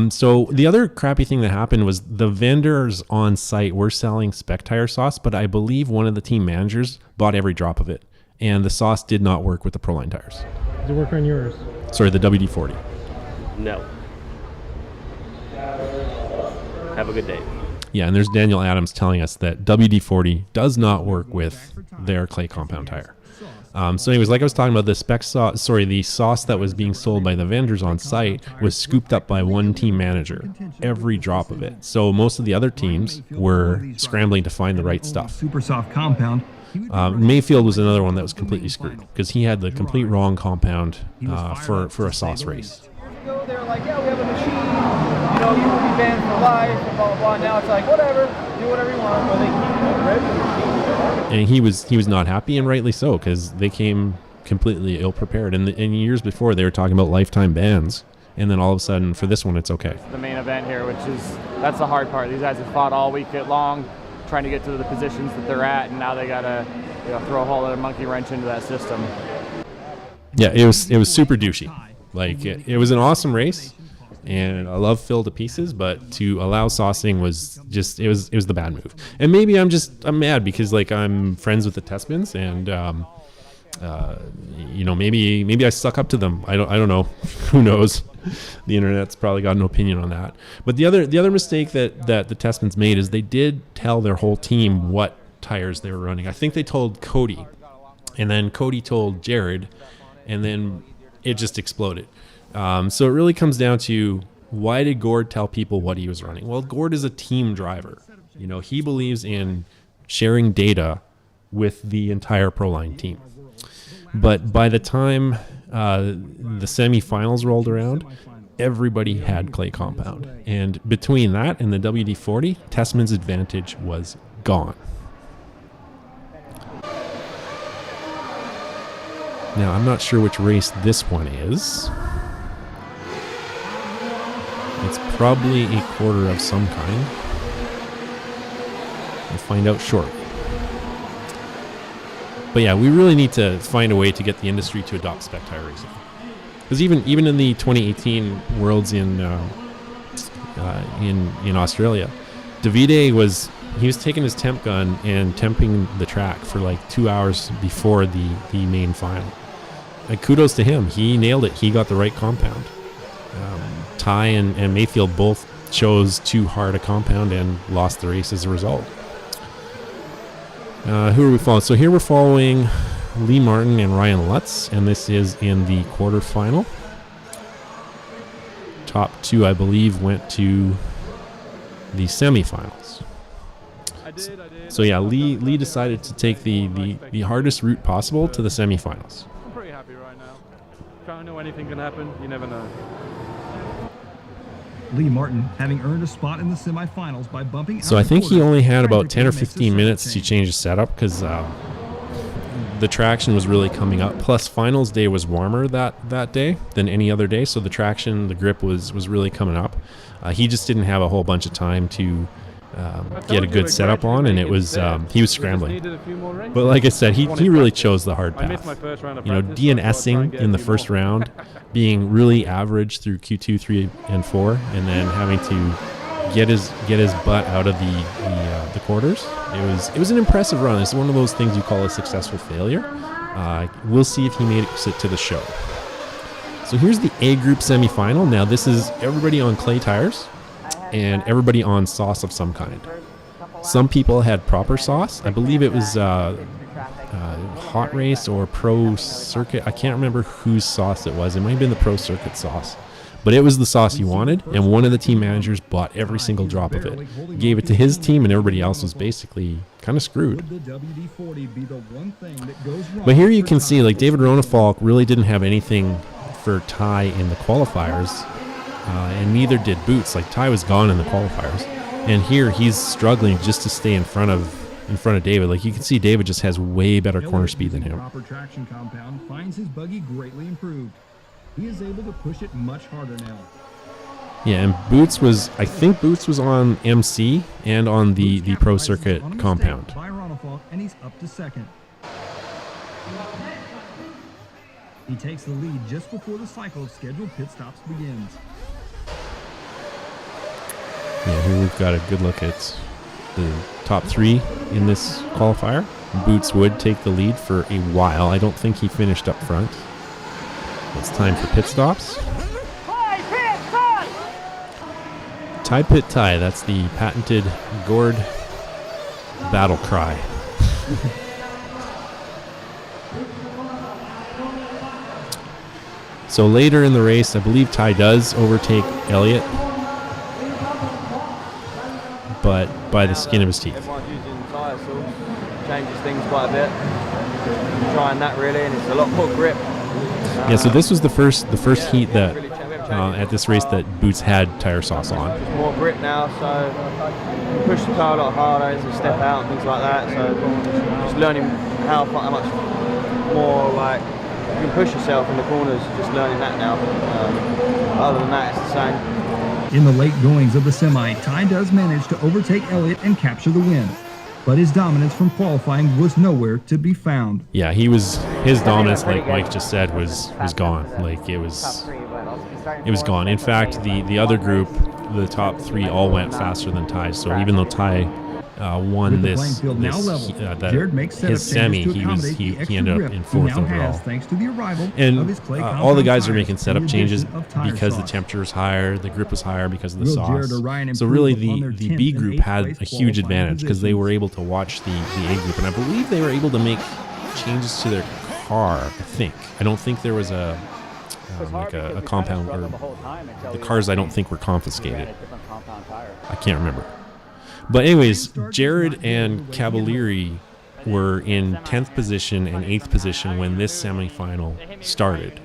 So the other crappy thing that happened was the vendors on site were selling spec tire sauce, but I believe one of the team managers bought every drop of it, and the sauce did not work with the Proline tires. Does it work on yours? Sorry, the WD-40. No. Have a good day. Yeah, and there's Daniel Adams telling us that WD-40 does not work with their clay compound tire. So anyways, like I was talking about, the the sauce that was being sold by the vendors on site was scooped up by one team manager, every drop of it. So most of the other teams were scrambling to find the right stuff. Super soft compound. Mayfield was another one that was completely screwed, because he had the complete wrong compound for a sauce race. They were like, yeah, we have a machine, you will be banned for life, and blah, blah, blah. Now it's like, whatever, do whatever you want. Well, they keep red machine. And he was not happy, and rightly so, because they came completely ill-prepared. And in years before, they were talking about lifetime bans, and then all of a sudden, for this one, it's okay. The main event here, which is that's the hard part. These guys have fought all week long, trying to get to the positions that they're at, and now they gotta throw a whole other monkey wrench into that system. Yeah, it was super douchey. Like it was an awesome race, and I love Phil to pieces, but to allow saucing was just it was the bad move. And maybe I'm mad because like I'm friends with the Tespins, and maybe I suck up to them. I don't know. Who knows? The internet's probably got an opinion on that. But the other mistake that the Tespins made is they did tell their whole team what tires they were running. I think they told Cody, and then Cody told Jared, and then it just exploded. So it really comes down to, why did Gord tell people what he was running? Well, Gord is a team driver. He believes in sharing data with the entire Proline team. But by the time the semifinals rolled around, everybody had clay compound. And between that and the WD-40, Tessman's advantage was gone. Now, I'm not sure which race this one is. It's probably a quarter of some kind. We'll find out shortly. But yeah, we really need to find a way to get the industry to adopt spec tire racing. Because even in the 2018 Worlds in Australia, Davide was taking his temp gun and temping the track for like 2 hours before the main final. Like, kudos to him. He nailed it. He got the right compound. Ty and Mayfield both chose too hard a compound and lost the race as a result. Who are we following? So here we're following Lee Martin and Ryan Lutz, and this is in the quarterfinal. Top two, I believe, went to the semifinals. So yeah, Lee decided to take the hardest route possible to the semifinals. I'm pretty happy right now. Don't know anything can happen. You never know. Lee Martin having earned a spot in the semifinals by bumping. So I think he only had about 10 or 15 minutes to change the setup because the traction was really coming up. Plus, finals day was warmer that day than any other day, so the traction, the grip was really coming up. He just didn't have a whole bunch of time to get a good setup on, and it was he was scrambling. But like I said, he really chose the hard path. DNSing in the first round, being really average through Q2, 3, and 4, and then having to get his butt out of the quarters. It was an impressive run. It's one of those things you call a successful failure. We'll see if he made it to the show. So here's the A group semifinal. Now this is everybody on clay tires and everybody on sauce of some kind. Some people had proper sauce. I believe it was Hot Race or Pro Circuit. I can't remember whose sauce it was. It might have been the Pro Circuit sauce. But it was the sauce you wanted, and one of the team managers bought every single drop of it. Gave it to his team, and everybody else was basically kind of screwed. But here you can see, like, David Ronefalk really didn't have anything for Ty in the qualifiers, and neither did Boots. Like, Ty was gone in the qualifiers, and here he's struggling just to stay in front of David. Like, you can see David just has way better corner speed than him. Proper traction compound finds his buggy greatly improved. He is able to push it much harder now. Yeah, and I think Boots was on MC and on the Pro Circuit compound. By Ronefalk, and he's up to second. He takes the lead just before the cycle of scheduled pit stops begins. Yeah, here we've got a good look at the top three in this qualifier. Boots would take the lead for a while. I don't think he finished up front. It's time for pit stops. Tie pit tie. That's the patented Gord battle cry. So later in the race, I believe Ty does overtake Elliott, but by the skin of his teeth. Everyone's using tyre sauce, changes things quite a bit. Trying that really, and it's a lot more grip. Yeah, so this was the first heat that at this race that Boots had tire sauce on. It's more grip now, so push the car a lot harder as you step out and things like that. So just learning how much more like you can push yourself in the corners. Just learning that now. Other than that, it's the same. In the late goings of the semi, Ty does manage to overtake Elliott and capture the win. But his dominance from qualifying was nowhere to be found. Yeah, his dominance, like Mike just said, was gone. Like it was gone. In fact, the other group, the top 3 all went faster than Ty. So even though Ty won his semi, he ended up in 4th overall. Thanks to the arrival And of his clay all the guys are tires making setup and the changes addition of tire because the sauce. temperature was higher, the grip was higher because of the Will sauce. Jared or Ryan So improve really upon their the 10th B and group 8th had place a huge qualifying advantage because they positions. were able to watch the A group, and I believe they were able to make changes to their car. I don't think there was a compound, or the cars I don't think were confiscated. I can't remember. But anyways, Jared and Cavalieri were in 10th position and 8th position when this semifinal started.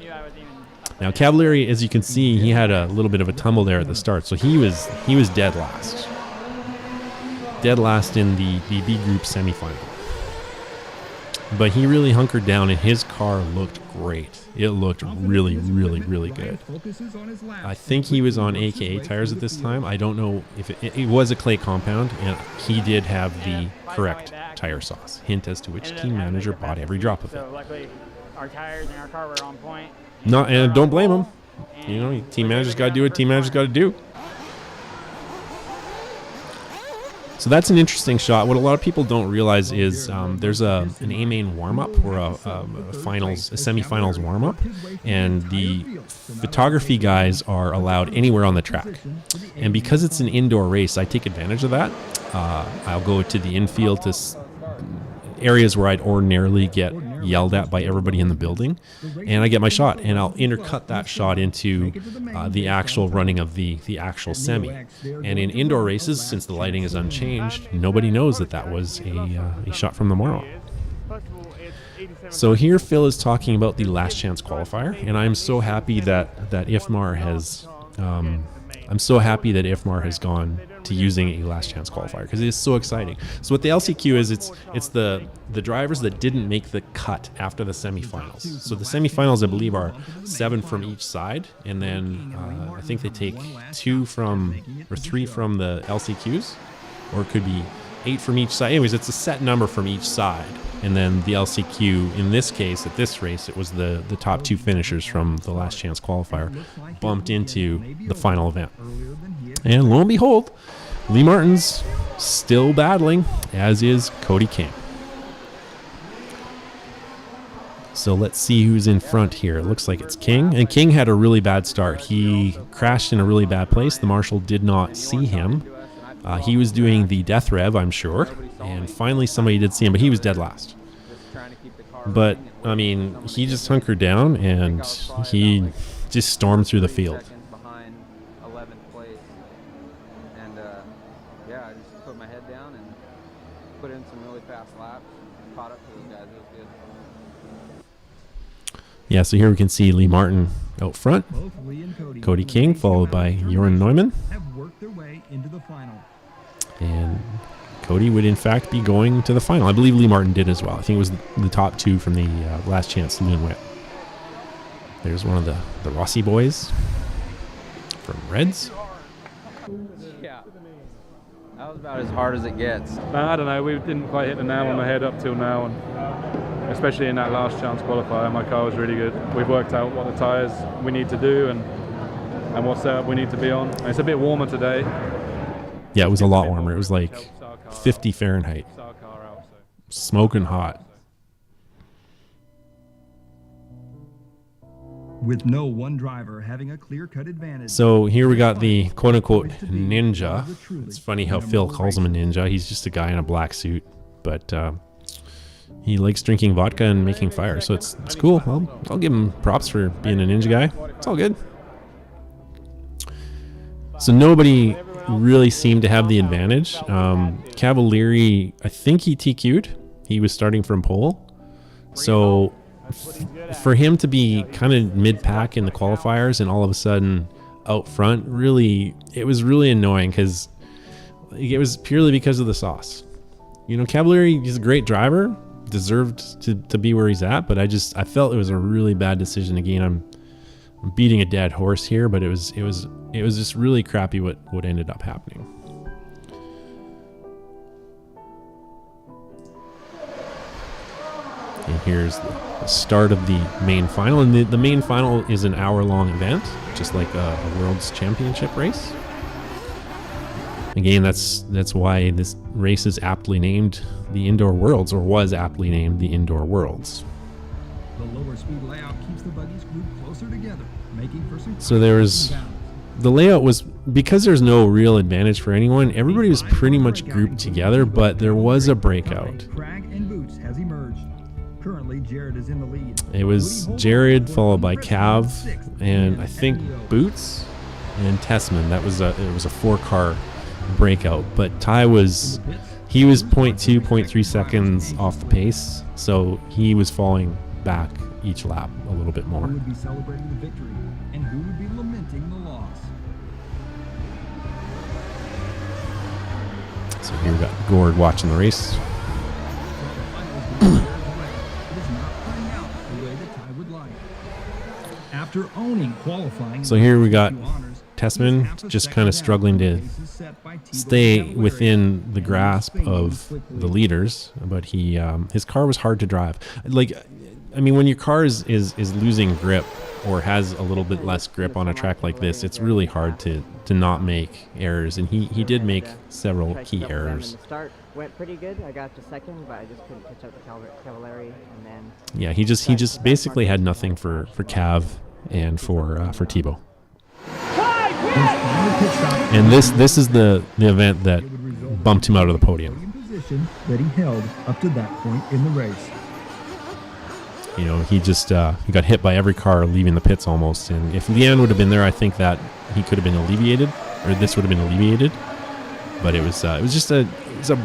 Now Cavalieri, as you can see, he had a little bit of a tumble there at the start, so he was dead last. Dead last in the B group semifinal. But he really hunkered down, and his car looked great. It looked really, really, really good. I think he was on AKA tires at this time. I don't know if it was a clay compound, and he did have the correct tire sauce. Hint as to which team manager bought every drop of it. So luckily, our tires and our car were on point. And don't blame him. You know, team manager's got to do what team manager's got to do. So that's an interesting shot. What a lot of people don't realize is there's an A main warm up or a semifinals warm up, and the photography guys are allowed anywhere on the track. And because it's an indoor race, I take advantage of that. I'll go to the infield to areas where I'd ordinarily get yelled at by everybody in the building, and I get my shot, and I'll intercut that shot into the actual running of the actual semi. And in indoor races, since the lighting is unchanged, nobody knows that was a shot from the warm-up. So here Phil is talking about the last chance qualifier, and I'm so happy that IFMAR has gone to using a last chance qualifier, because it is so exciting. So what the LCQ is, it's the drivers that didn't make the cut after the semifinals. So the semifinals, I believe, are 7 from each side, and then I think they take 3 from the LCQs, or it could be 8 from each side. Anyways, it's a set number from each side, and then the LCQ, in this case, at this race, it was the top 2 finishers from the last chance qualifier bumped into the final event. And lo and behold, Lee Martin's still battling, as is Cody King. So let's see who's in front here. It looks like it's King, and King had a really bad start. He crashed in a really bad place. The marshal did not see him. He was doing the death rev, I'm sure, and finally somebody did see him, but he was dead last. But, I mean, he just hunkered down, and he just stormed through the field. Yeah, so here we can see Lee Martin out front, Cody King followed by Joran Neumann, and Cody would in fact be going to the final. I believe Lee Martin did as well. I think it was the top 2 from the last chance saloon win. There's one of the Rossi boys from Reds. Yeah, that was about as hard as it gets. I don't know, we didn't quite hit the nail on the head up till now, and especially in that last chance qualifier, my car was really good. We've worked out what the tyres we need to do and what setup we need to be on. And it's a bit warmer today. Yeah, it was a lot warmer. It was like 50 Fahrenheit. Smoking hot. With no one driver having a clear-cut advantage. So here we got the quote-unquote ninja. It's funny how Phil calls him a ninja. He's just a guy in a black suit, but he likes drinking vodka and making fire, so it's cool. I'll give him props for being a ninja guy. It's all good. So nobody really seemed to have the advantage. Cavalieri, I think he TQ'd. He was starting from pole. So for him to be kind of mid-pack in the qualifiers and all of a sudden out front, really, it was really annoying, because it was purely because of the sauce. You know, Cavalieri is a great driver, deserved to be where he's at, but I felt it was a really bad decision. Again, I'm beating a dead horse here, but it was it was just really crappy what ended up happening. And here's the start of the main final. And the main final is an hour-long event, just like a World's Championship race. Again, that's why this race is aptly named the Indoor Worlds, or was aptly named the Indoor Worlds. The lower speed layout keeps the buggies grouped closer together, making for some. So there was, the layout was, because there's no real advantage for anyone, everybody was pretty much grouped together, but there was a breakout. Crag and Boots has emerged. Currently, Jared is in the lead. It was Jared followed by Cav and I think Boots and Tessman. It was a 4-car breakout, but Ty was, he was 0.2, 0.3 seconds off the pace, so he was falling back each lap a little bit more. Who would be celebrating the victory and who would be lamenting the loss? So here we got Gord watching the race. After owning qualifying, So here we got Tessman just kind of struggling to stay within the grasp of the leaders, but he his car was hard to drive. Like, I mean, when your car is losing grip or has a little bit less grip on a track like this, it's really hard to not make errors, and he did make several key errors. The start went pretty good. I got to second, but I just couldn't catch up to Cavallari, and then Yeah, he just basically had nothing for Cav and for Tebow. And this is the event that bumped him out of the podium. Position that he held up to that point in the race. You know, he just he got hit by every car leaving the pits almost. And if Leanne would have been there, I think that he could have been alleviated, or this would have been alleviated. But it was just a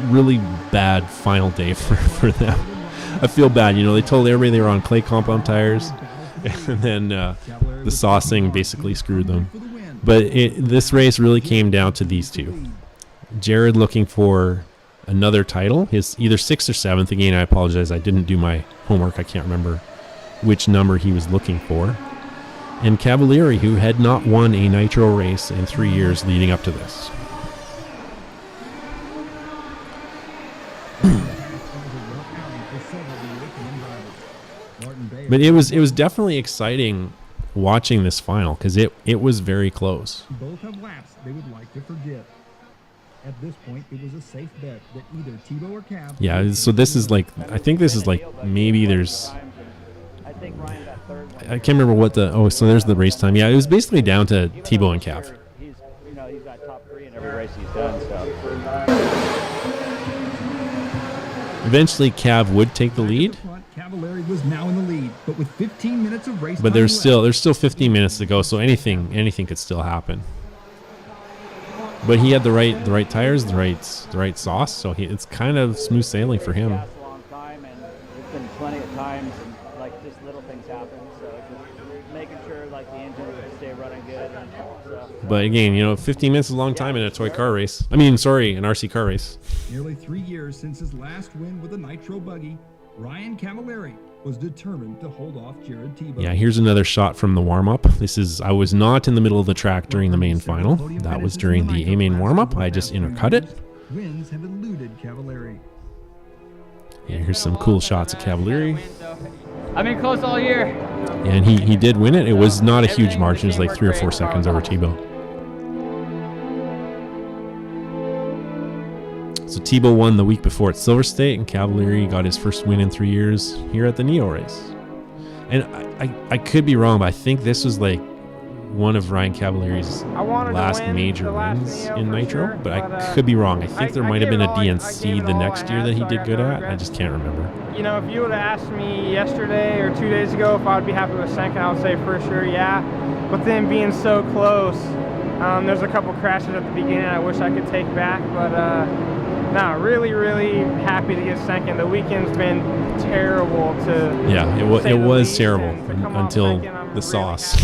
really bad final day for them. I feel bad. You know, they told everybody they were on clay compound tires, and then the saucing basically screwed them. But this race really came down to these two. Jared looking for another title, his either 6th or 7th. Again, I apologize, I didn't do my homework. I can't remember which number he was looking for. And Cavalieri, who had not won a nitro race in 3 years leading up to this. But it was definitely exciting watching this final, because it was very close. Both have laps they would like to forget. At this point, it was a safe bet that either Tebow or Cav. Yeah, so this is like, I think this is like, maybe there's, I can't remember what so there's the race time. Yeah, it was basically down to Tebow and Cav. He's got top 3 in every race he's done. So Eventually, Cav would take the lead. Cavallari was now in the lead, but with 15 minutes of race But time there's still 15 minutes to go, so anything could still happen. But he had the right tires, the right sauce, so it's kind of smooth sailing for him. a long time, and there's been plenty of times, and like just little things happen. So just making sure like the engine will stay running good. And so. But again, you know, 15 minutes is a long time in a toy car race. I mean, sorry, an RC car race. Nearly 3 years since his last win with a nitro buggy, Ryan Cavallari was determined to hold off Jared Tebow. Yeah, here's another shot from the warm-up. I was not in the middle of the track during the main final. That was during the A-main warm-up. I just intercut it. Wins have eluded Cavallari. Yeah, here's some cool shots of Cavallari. I've been close all year. And he did win it. It was not a huge margin. It was like 3 or 4 seconds over Tebow. So Tebow won the week before at Silver State, and Cavallari got his first win in 3 years here at the Neo race. And I could be wrong, but I think this was like one of Ryan Cavallari's last major wins in Nitro, sure, but I could be wrong. I think there might have been a DNC the next year that he did good at. I just can't remember. You know, if you would have asked me yesterday or 2 days ago if I would be happy with second, I would say for sure, yeah. But then being so close, there's a couple crashes at the beginning I wish I could take back, but no, really, really happy to get second. The weekend's been terrible to Yeah, it was terrible until the sauce.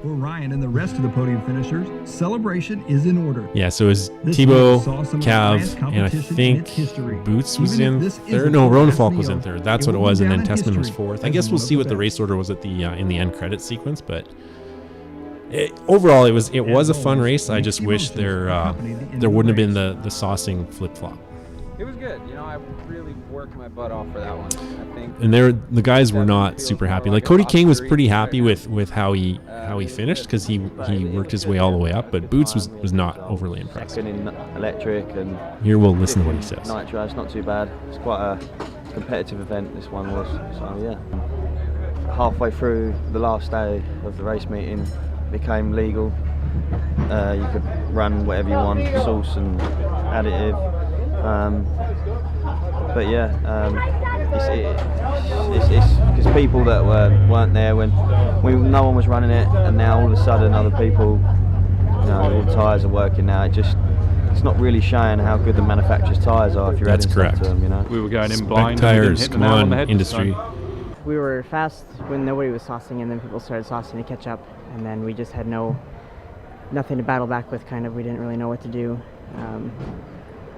For Ryan and the rest of the podium finishers, celebration is in order. Yeah, so it was This Tebow, race saw some of Cav, Ryan's and I competition in think its history. Boots was Even if in this third. isn't No, the last Ronefalk was Neo, in third. That's it what it will was, go and then down in Tessman was history fourth. I as guess one we'll of see the what the best. race order was at the in the end credit sequence, but Overall, it was a fun race. I just wish there wouldn't have been the saucing flip flop. It was good. You know, I really worked my butt off for that one. I think. And the guys were not super happy. Like Cody King was pretty happy with how he finished because he worked his way all the way up, but Boots was not overly impressed. Second in electric and here we'll listen to what he says. Nitro, it's not too bad. It's quite a competitive event. This one was. So yeah. Halfway through the last day of the race meeting, became legal. You could run whatever you want, sauce and additive. But yeah, it's because people that weren't there when no one was running it, and now all of a sudden other people, all the tyres are working now. It's not really showing how good the manufacturer's tyres are if you're adding stuff to them. We were going in Spec blind. tires, And come hit the nail on, the head, industry. so- We were fast when nobody was saucing, and then people started saucing to catch up, and then we just had nothing to battle back with. Kind of, we didn't really know what to do.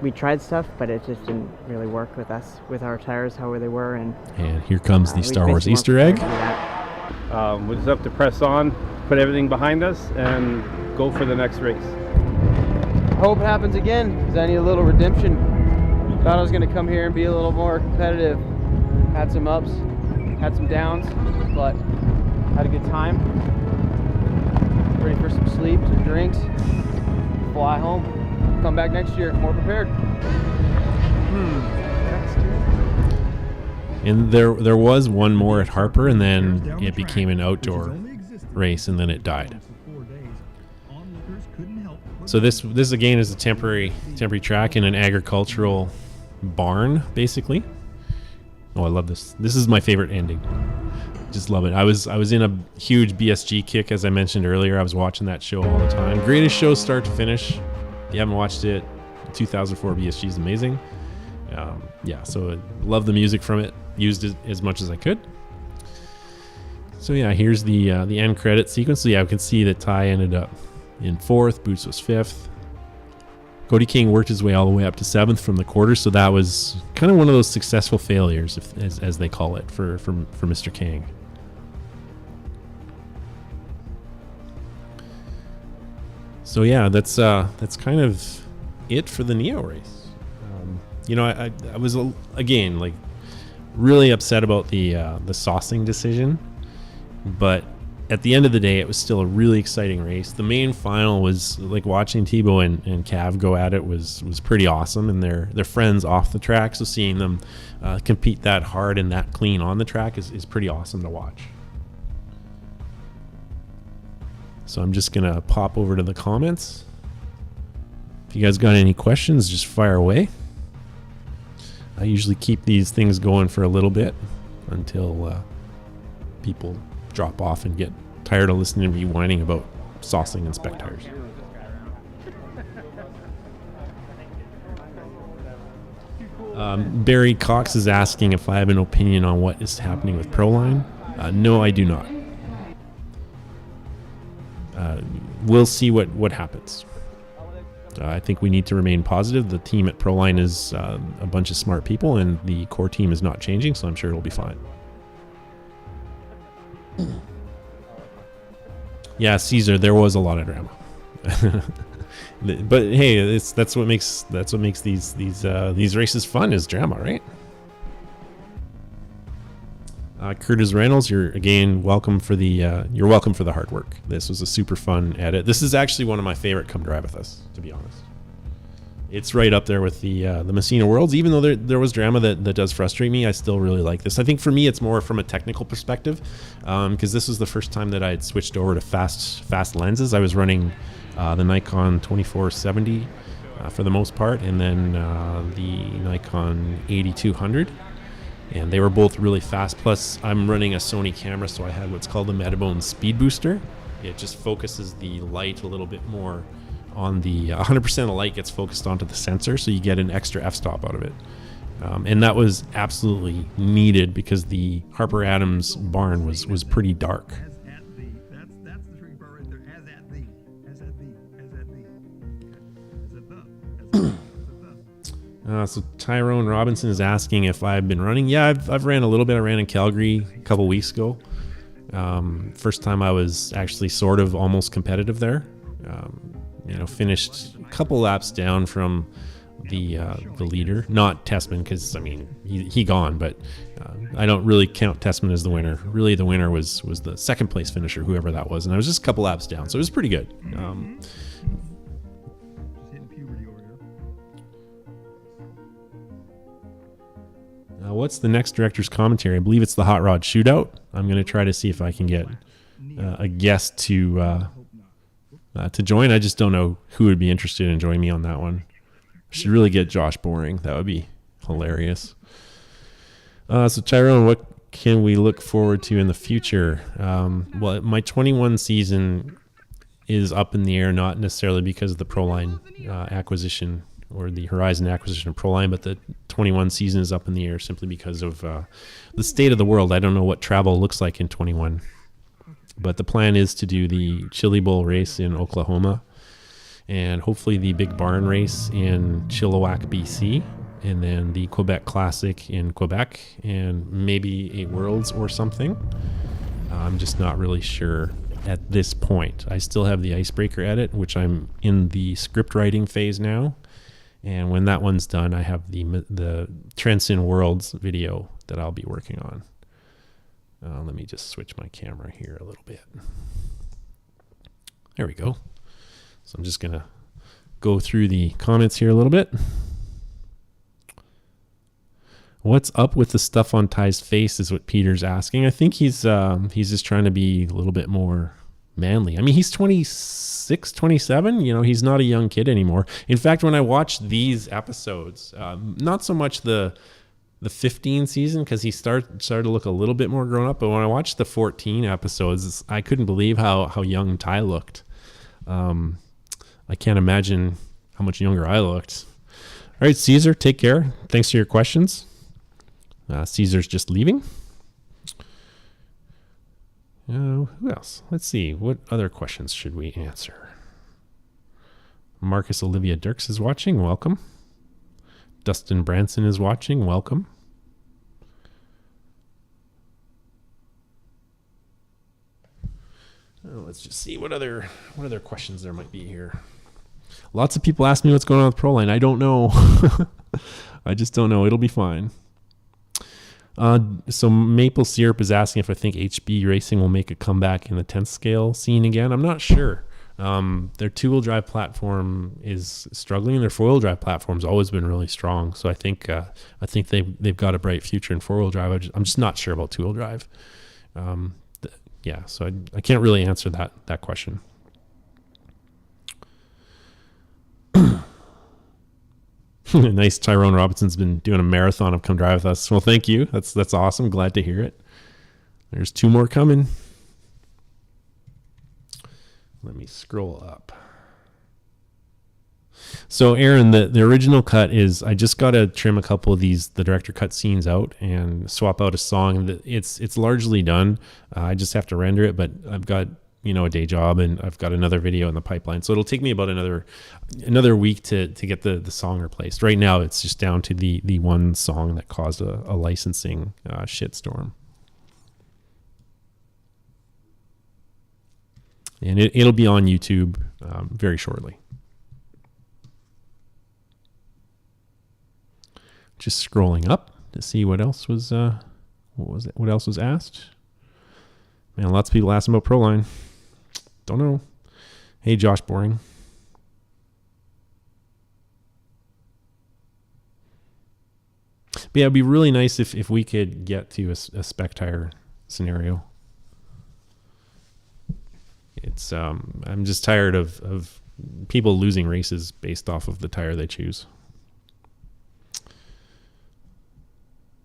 We tried stuff, but it just didn't really work with us, with our tires, how they were. And here comes the Star Wars Easter egg. We just have to press on, put everything behind us, and go for the next race. I hope it happens again, because I need a little redemption. Thought I was going to come here and be a little more competitive. Had some ups, had some downs, but had a good time. Ready for some sleep, some drinks, fly home, come back next year more prepared. And there was one more at Harper, and then it became an outdoor race, and then it died. So this again is a temporary track in an agricultural barn, basically. Oh, I love this. This is my favorite ending. Just love it. I was in a huge BSG kick, as I mentioned earlier. I was watching that show all the time. Greatest show start to finish. If you haven't watched it, 2004 BSG is amazing. Yeah, so I love the music from it. Used it as much as I could. So yeah, here's the end credit sequence. So yeah, we can see that Ty ended up in 4th. Boots was 5th. Cody King worked his way all the way up to 7th from the quarter, so that was kind of one of those successful failures, as they call it, for Mr. King. So yeah, that's kind of it for the Neo race. I was again like really upset about the saucing decision, but at the end of the day, it was still a really exciting race. The main final was like watching Thibaut and Cav go at it was pretty awesome, and they're friends off the track, so seeing them compete that hard and that clean on the track is pretty awesome to watch. So I'm just gonna pop over to the comments. If you guys got any questions, just fire away. I usually keep these things going for a little bit until people drop off and get tired of listening to me whining about saucing and spec tires. Barry Cox is asking if I have an opinion on what is happening with Proline. No, I do not. We'll see what happens. I think we need to remain positive. The team at Proline is a bunch of smart people, and the core team is not changing, so I'm sure it'll be fine. Yeah, Caesar, there was a lot of drama. But hey, that's what makes these races fun, is drama, right? Curtis Reynolds, you're welcome for the hard work. This was a super fun edit. This is actually one of my favorite Come Drive With Us, to be honest. It's right up there with the Messina Worlds. Even though there was drama that does frustrate me, I still really like this. I think for me, it's more from a technical perspective, because this was the first time that I had switched over to fast lenses. I was running the Nikon 2470 for the most part, and then the Nikon 8200. And they were both really fast. Plus, I'm running a Sony camera, so I had what's called the Metabone Speed Booster. It just focuses the light a little bit more on the 100% of light gets focused onto the sensor, so you get an extra f-stop out of it. And that was absolutely needed because the Harper Adams barn was pretty dark. So Tyrone Robinson is asking if I've been running. Yeah, I've ran a little bit. I ran in Calgary a couple weeks ago. First time I was actually sort of almost competitive there. Finished a couple laps down from the leader, not Tessman, because I mean he gone, but I don't really count Tessman as the winner. Really, the winner was the second place finisher, whoever that was, and I was just a couple laps down, so it was pretty good. What's the next director's commentary? I believe it's the Hot Rod Shootout. I'm going to try to see if I can get a guest to join. I just don't know who would be interested in joining me on that one. I should really get Josh Boring. That would be hilarious. So Tyrone, what can we look forward to in the future? Well, my 21 season is up in the air, not necessarily because of the Proline acquisition or the Horizon acquisition of Proline, but the 21 season is up in the air simply because of the state of the world. I don't know what travel looks like in 21, but the plan is to do the Chili Bowl race in Oklahoma and hopefully the Big Barn race in Chilliwack, BC, and then the Quebec Classic in Quebec, and maybe a Worlds or something. I'm just not really sure at this point. I still have the Icebreaker edit, which I'm in the script writing phase now. And when that one's done, I have the Transcend Worlds video that I'll be working on. Let me just switch my camera here a little bit. There we go. So I'm just going to go through the comments here a little bit. What's up with the stuff on Ty's face is what Peter's asking. I think he's just trying to be a little bit more manly. I mean, he's 26, 27. He's not a young kid anymore. In fact, when I watched these episodes, not so much the 15 season, because he started to look a little bit more grown up, but when I watched the 14 episodes, I couldn't believe how young Ty looked. I can't imagine how much younger I looked. All right, Caesar, take care. Thanks for your questions. Caesar's just leaving. Who else? Let's see. What other questions should we answer? Marcus Olivia Dirks is watching. Welcome. Dustin Branson is watching. Welcome. Let's just see what other questions there might be here. Lots of people ask me what's going on with Proline. I don't know. I just don't know. It'll be fine. So Maple Syrup is asking if I think HB Racing will make a comeback in the 10th scale scene again. I'm not sure. Their two-wheel drive platform is struggling. Their four-wheel drive platform's always been really strong. So I think they've got a bright future in four-wheel drive. I'm just not sure about two-wheel drive. So I can't really answer that question. Nice. Tyrone Robinson's been doing a marathon of Come Drive With Us. Well, thank you. That's awesome. Glad to hear it. There's two more coming. Let me scroll up. So Aaron, the original cut is, I just got to trim a couple of the director cut scenes out and swap out a song. It's largely done. I just have to render it, but I've got a day job and I've got another video in the pipeline. So it'll take me about another week to get the song replaced. Right now it's just down to the one song that caused a licensing shitstorm. And it'll be on YouTube very shortly. Just scrolling up to see what else was what else was asked. Man, lots of people asking about Proline. Don't know. Hey, Josh Boring. But yeah, it'd be really nice if we could get to a spec tire scenario. It's I'm just tired of people losing races based off of the tire they choose.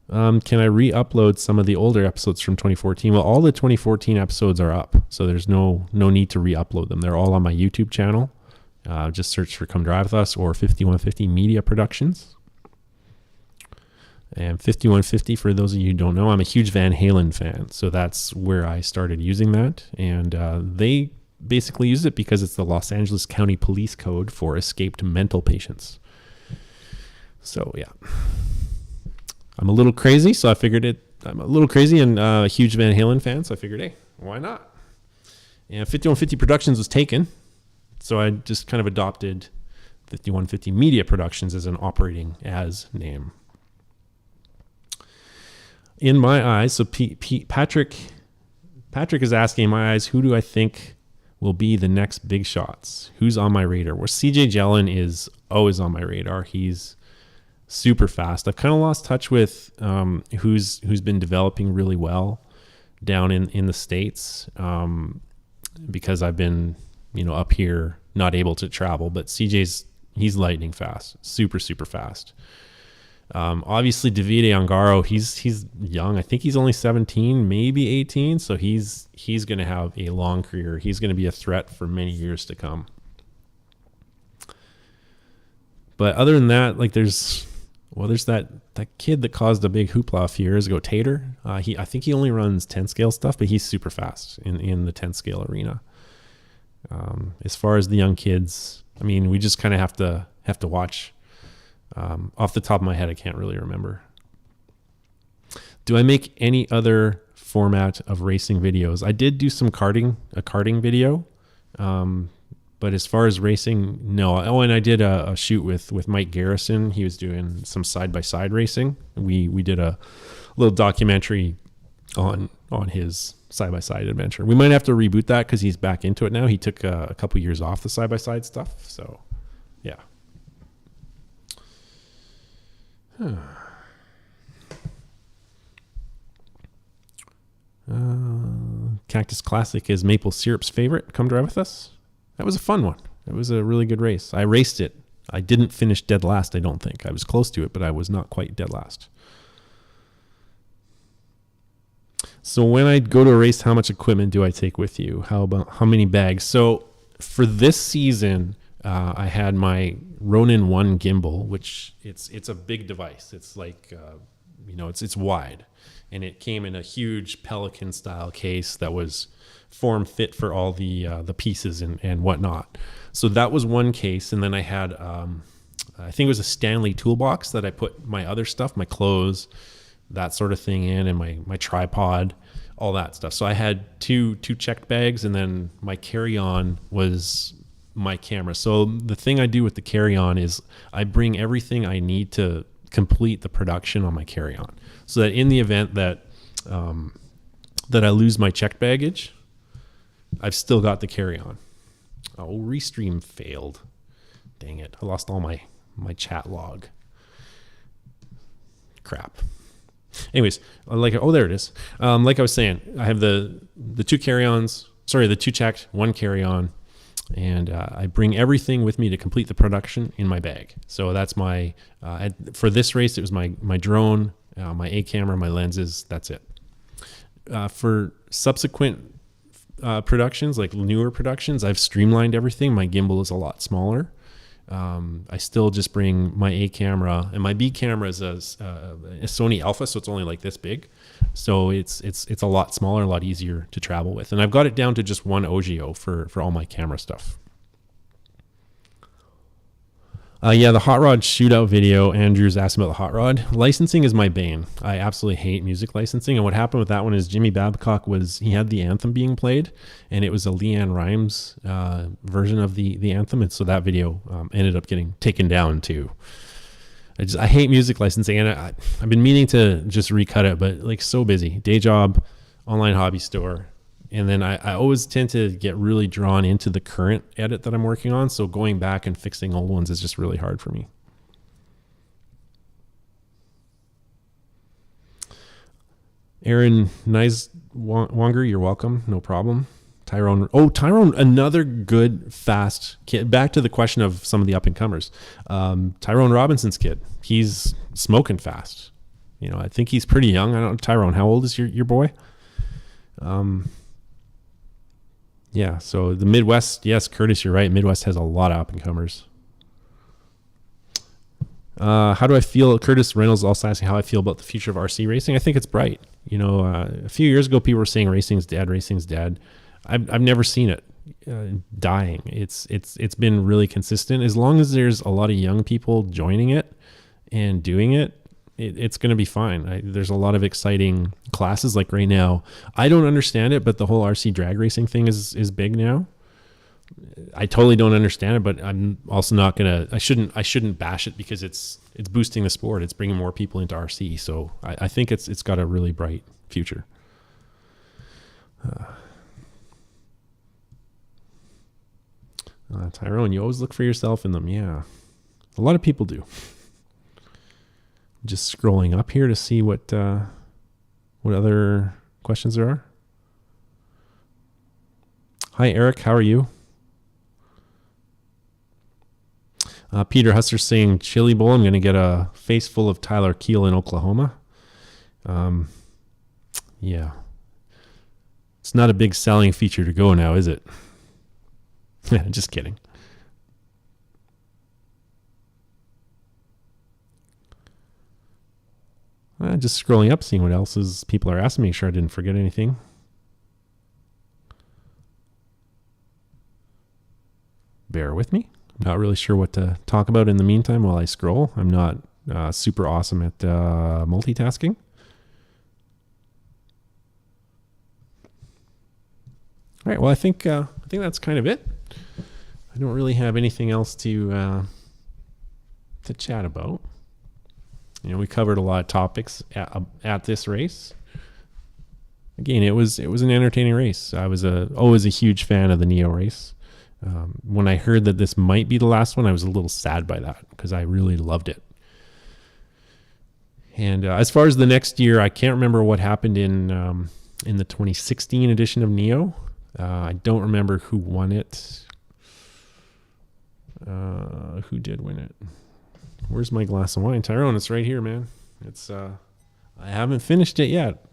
Can I re-upload some of the older episodes from 2014? Well, all the 2014 episodes are up, so there's no need to re-upload them. They're all on my YouTube channel. Just search for Come Drive With Us or 5150 Media Productions. And 5150, for those of you who don't know, I'm a huge Van Halen fan, so that's where I started using that. And they basically use it because it's the Los Angeles County Police Code for escaped mental patients. So yeah. I'm a little crazy, so I figured I'm a little crazy and a huge Van Halen fan, so I figured, hey, Why not? And 5150 Productions was taken, so I just kind of adopted 5150 Media Productions as an operating as name. In my eyes, so Patrick is asking, in my eyes, who do I think will be the next big shots? Who's on my radar? Well, CJ Jellin is always on my radar. He's super fast. I've kind of lost touch with who's been developing really well down in the States because I've been up here not able to travel. But he's lightning fast, super fast. Obviously Davide Ongaro, he's young. I think he's only 17, maybe 18. So he's going to have a long career. He's going to be a threat for many years to come. But other than that, like there's that kid that caused a big hoopla a few years ago, Tater. I think he only runs 10 scale stuff, but he's super fast in the 10 scale arena. As far as the young kids, I mean, we just kind of have to watch. Off the top of my head, I can't really remember. Do I make any other format of racing videos? I did do a karting video. But as far as racing, no. Oh, and I did a shoot with Mike Garrison. He was doing some side-by-side racing. We did a little documentary on his side-by-side adventure. We might have to reboot that because he's back into it now. He took a couple years off the side-by-side stuff. So, yeah. Cactus Classic is Maple Syrup's favorite. Come drive with us. That was a fun one. It was a really good race. I raced it. I didn't finish dead last, I don't think. I was close to it, but I was not quite dead last. So when I go to a race, how much equipment do I take with you? How many bags? So for this season, I had my Ronin 1 gimbal, which it's a big device. It's like, it's wide. And it came in a huge Pelican style case that was form fit for all the pieces and whatnot. So that was one case. And then I had, I think it was a Stanley toolbox that I put my other stuff, my clothes, that sort of thing in, and my tripod, all that stuff. So I had two checked bags, and then my carry-on was my camera. So the thing I do with the carry-on is I bring everything I need to complete the production on my carry-on, so that in the event that I lose my checked baggage, I've still got the carry-on. Oh, Restream failed. Dang it. I lost all my chat log. Crap. Anyways, there it is. Like I was saying, I have the two carry-ons, the two checked, one carry-on, and I bring everything with me to complete the production in my bag. So that's my, for this race, it was my drone, my A camera, my lenses, that's it. For subsequent productions, like newer productions, I've streamlined everything. My gimbal is a lot smaller. I still just bring my A camera, and my B camera is a Sony Alpha, so it's only like this big. So it's a lot smaller, a lot easier to travel with. And I've got it down to just one OGO for all my camera stuff. The hot rod shootout video, Andrew's asked about the hot rod. Licensing is my bane. I absolutely hate music licensing. And what happened with that one is Jimmy Babcock he had the anthem being played, and it was a Leanne Rimes version of the anthem. And so that video ended up getting taken down too. I hate music licensing, and I've been meaning to just recut it, but so busy. Day job, online hobby store. And then I always tend to get really drawn into the current edit that I'm working on. So going back and fixing old ones is just really hard for me. Aaron Wanger, you're welcome. No problem. Tyrone, another good, fast kid. Back to the question of some of the up-and-comers. Tyrone Robinson's kid. He's smoking fast. I think he's pretty young. I don't know. Tyrone, how old is your boy? Yeah, so the Midwest, yes, Curtis, you're right. Midwest has a lot of up-and-comers. How do I feel? Curtis Reynolds also asking how I feel about the future of RC racing. I think it's bright. A few years ago, people were saying racing's dead. I've never seen it dying. It's been really consistent. As long as there's a lot of young people joining it and doing it, it's going to be fine. There's a lot of exciting classes. Like right now, I don't understand it, but the whole RC drag racing thing is big now. I totally don't understand it, but I'm also not gonna. I shouldn't bash it because it's boosting the sport. It's bringing more people into RC. So I think it's got a really bright future. Tyrone, you always look for yourself in them. Yeah, a lot of people do. Just scrolling up here to see what other questions there are. Hi, Eric. How are you? Peter Husser saying Chili Bowl. I'm going to get a face full of Tyler Keel in Oklahoma. Yeah. It's not a big selling feature to go now, is it? Just kidding. Just scrolling up, seeing what else people are asking. Make sure I didn't forget anything. Bear with me. I'm not really sure what to talk about in the meantime while I scroll. I'm not super awesome at multitasking. All right. Well, I think that's kind of it. I don't really have anything else to chat about. You know, we covered a lot of topics at this race. Again, it was an entertaining race. I was always a huge fan of the Neo race. When I heard that this might be the last one, I was a little sad by that because I really loved it. And as far as the next year, I can't remember what happened in the 2016 edition of Neo. I don't remember who won it. Who did win it? Where's my glass of wine? Tyrone, it's right here, man. It's I haven't finished it yet.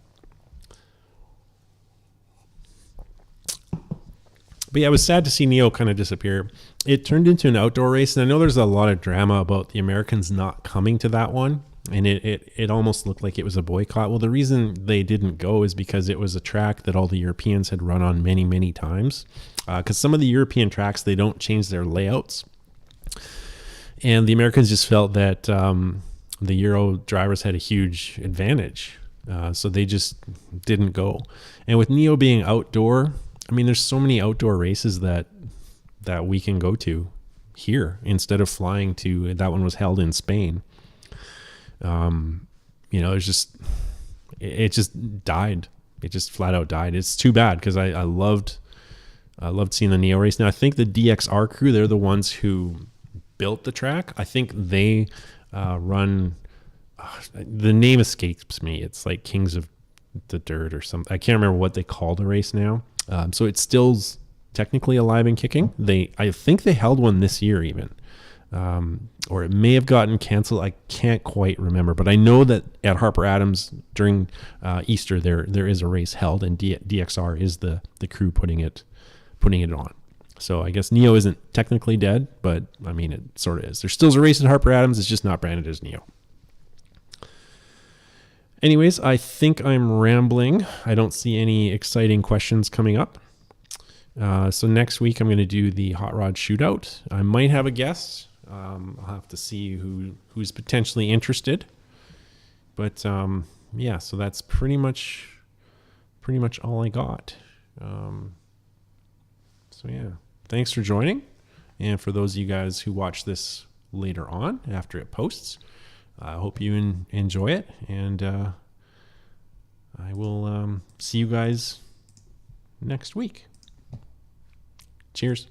But yeah, it was sad to see Neo kind of disappear. It turned into an outdoor race, and I know there's a lot of drama about the Americans not coming to that one, and it almost looked like it was a boycott. Well, the reason they didn't go is because it was a track that all the Europeans had run on many, many times. Because some of the European tracks, they don't change their layouts. And the Americans just felt that the Euro drivers had a huge advantage. So they just didn't go. And with Neo being outdoor, I mean, there's so many outdoor races that we can go to here instead of flying to, that one was held in Spain. You know, it just died. It just flat out died. It's too bad because I loved seeing the Neo race. Now I think the DXR crew, they're the ones who built the track. I think they run, the name escapes me. It's like Kings of the Dirt or something. I can't remember what they call the race now. So it's still technically alive and kicking. I think they held one this year even. Or it may have gotten canceled. I can't quite remember, but I know that at Harper Adams during Easter there is a race held, and DXR is the crew putting it on. So I guess Neo isn't technically dead, but I mean it sort of is. There still is a race at Harper Adams. It's just not branded as Neo. Anyways, I think I'm rambling. I don't see any exciting questions coming up. So next week I'm going to do the Hot Rod Shootout. I might have a guest. I'll have to see who's potentially interested. But yeah, so that's pretty much all I got. So yeah, thanks for joining. And for those of you guys who watch this later on after it posts, I hope you enjoy it. And I will see you guys next week. Cheers.